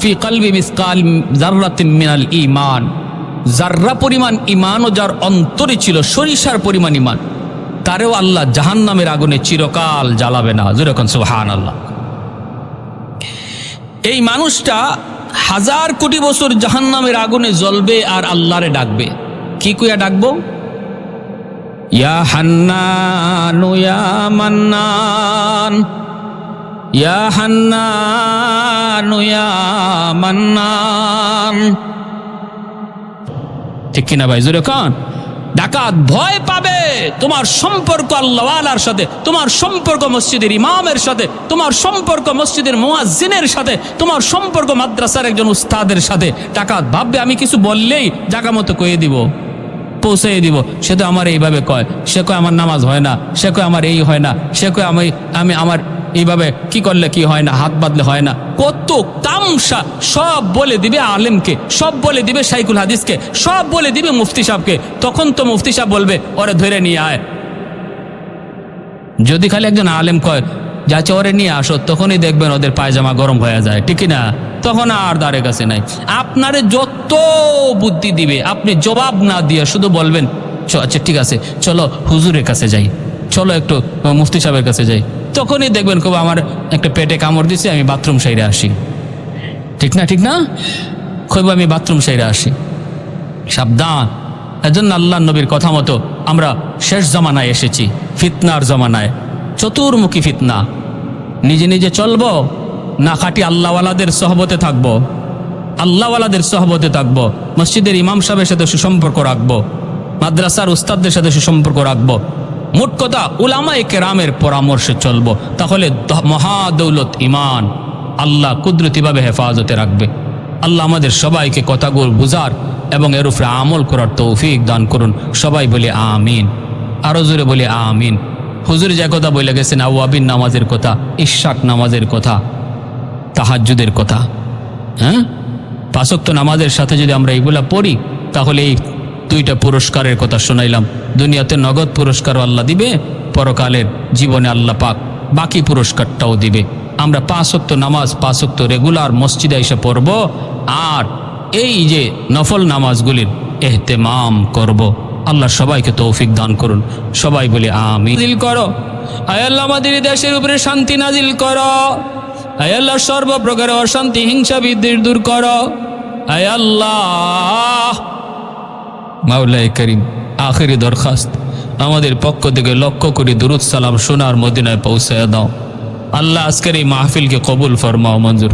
ফি কলবি মিসকাল যাররাতিন মিনাল ঈমান, যাররা পরিমাণ ঈমানও যার অন্তরে ছিল, সরিষার পরিমাণ ঈমান, তারেও আল্লাহ জাহান্নামের আগুনে চিরকাল জ্বালাবে না। যেরকম সুবহানাল্লাহ। এই মানুষটা 1000 কোটি বছর জাহান্নামের আগুনে জ্বলবে আর আল্লাহরে ডাকবে। কি কইয়া ডাকবো? ইয়া হান্নানু ইয়া মান্নান, ইয়া হান্নানু ইয়া মান্নান। ঠিক কিনা ভাই? জোরে কান। ডাকাত ভয় পাবে তোমার সম্পর্ক আল্লাহওয়ালার সাথে, তোমার সম্পর্ক মসজিদের ইমামের সাথে, তোমার সম্পর্ক মসজিদের মুয়াজ্জিনের সাথে, তোমার সম্পর্ক মাদ্রাসার একজন উস্তাদের সাথে। ডাকাত ভাববে আমি কিছু বললেই জায়গা মতো কয়ে দিব, পৌঁছে দিব। সে তো আমার এইভাবে কয়, সে কয় আমার নামাজ হয় না, সে কয় আমার এই হয় না, সে কয় আমি আমার এইভাবে কি করলে কি হয় না, হাত বাঁধলে হয় না। কত তামসা সব বলে দিবে আলেমকে, সব বলে দিবে শাইখুল হাদিসকে, সব বলে দিবে মুফতি সাহেবকে। তখন তো মুফতি সাহেব বলবে ওরে ধরে নিয়ে আয়। যদি খালি একজন আলেম কয় যাচ্ছে ওরে নিয়ে আসো, তখনই দেখবেন ওদের পায়জামা গরম হয়ে যায়। ঠিক না? তখন আর দ্বারে কাছে নাই। আপনারে যত বুদ্ধি দিবে, আপনি জবাব না দিয়ে শুধু বলবেন আচ্ছা ঠিক আছে চলো হুজুরের কাছে যাই, চলো একটু মুফতি সাহেবের কাছে যাই, তখনই দেখবেন খুব আমার একটা পেটে কামড় দিছে, আমি বাথরুম সাইরে আসি। ঠিক না? ঠিক না? খুব আমি বাথরুম সাইরে আসি। সাবধান। এজন্য আল্লাহ নবীর কথা মতো আমরা শেষ জমানায় এসেছি, ফিতনার জমানায়, চতুর্মুখী ফিতনা। নিজে নিজে চলবো না খাঁটি আল্লাহওয়ালাদের সহবতে থাকবো? আল্লাহওয়ালাদের সহবতে থাকবো, মসজিদের ইমাম সাহেবের সাথে সুসম্পর্ক রাখবো, মাদ্রাসার উস্তাদদের সাথে সুসম্পর্ক রাখবো। মোট কথা উলামায়ে কেরামের পরামর্শে চলবো, তাহলে মহাদৌলত ঈমান আল্লাহ কুদরতিভাবে হেফাজতে রাখবে। আল্লাহ আমাদের সবাইকে কথাগুলো বুঝার এবং এর উপরে আমল করার তৌফিক দান করুন। সবাই বলে আমিন। আরো জোরে বলে আমিন। হুজুর যে কথা বলে গেছেন আওয়াবিন নামাজের কথা, ইশাক নামাজের কথা, তাহাজ্জুদের কথা, হ্যাঁ, 5 ওয়াক্ত নামাজের সাথে যদি আমরা এইগুলা পড়ি, তাহলে এই 2টা পুরস্কারের কথা শোনাইলাম। দুনিয়াতে নগদ পুরস্কারও আল্লাহ দিবে, পরকালের জীবনে আল্লাহ পাক বাকি পুরস্কারটাও দিবে। আমরা 5 ওয়াক্ত নামাজ 5 ওয়াক্ত রেগুলার মসজিদে এসে পড়ব, আর এই যে নফল নামাজগুলির এহতেমাম করব। আল্লাহ সবাইকে তৌফিক দান করুন। সবাই বলে আমিন। নাজিল করো আয় আল্লাহ, আমাদের দেশের উপরে শান্তি নাজিল করো আয় আল্লাহ, সর্বপ্রকার অশান্তি হিংসা বিদ্বেষ দূর করো আয় আল্লাহ। মাওলায়ে করিম, আখেরি দরখাস্ত আমাদের পক্ষ থেকে লক্ষ্য করে দুরুদ সালাম সোনার মদিনায় পৌঁছায় দাও। আল্লাহ আজকের এই মাহফিলকে কবুল ফরমাও, মঞ্জুর।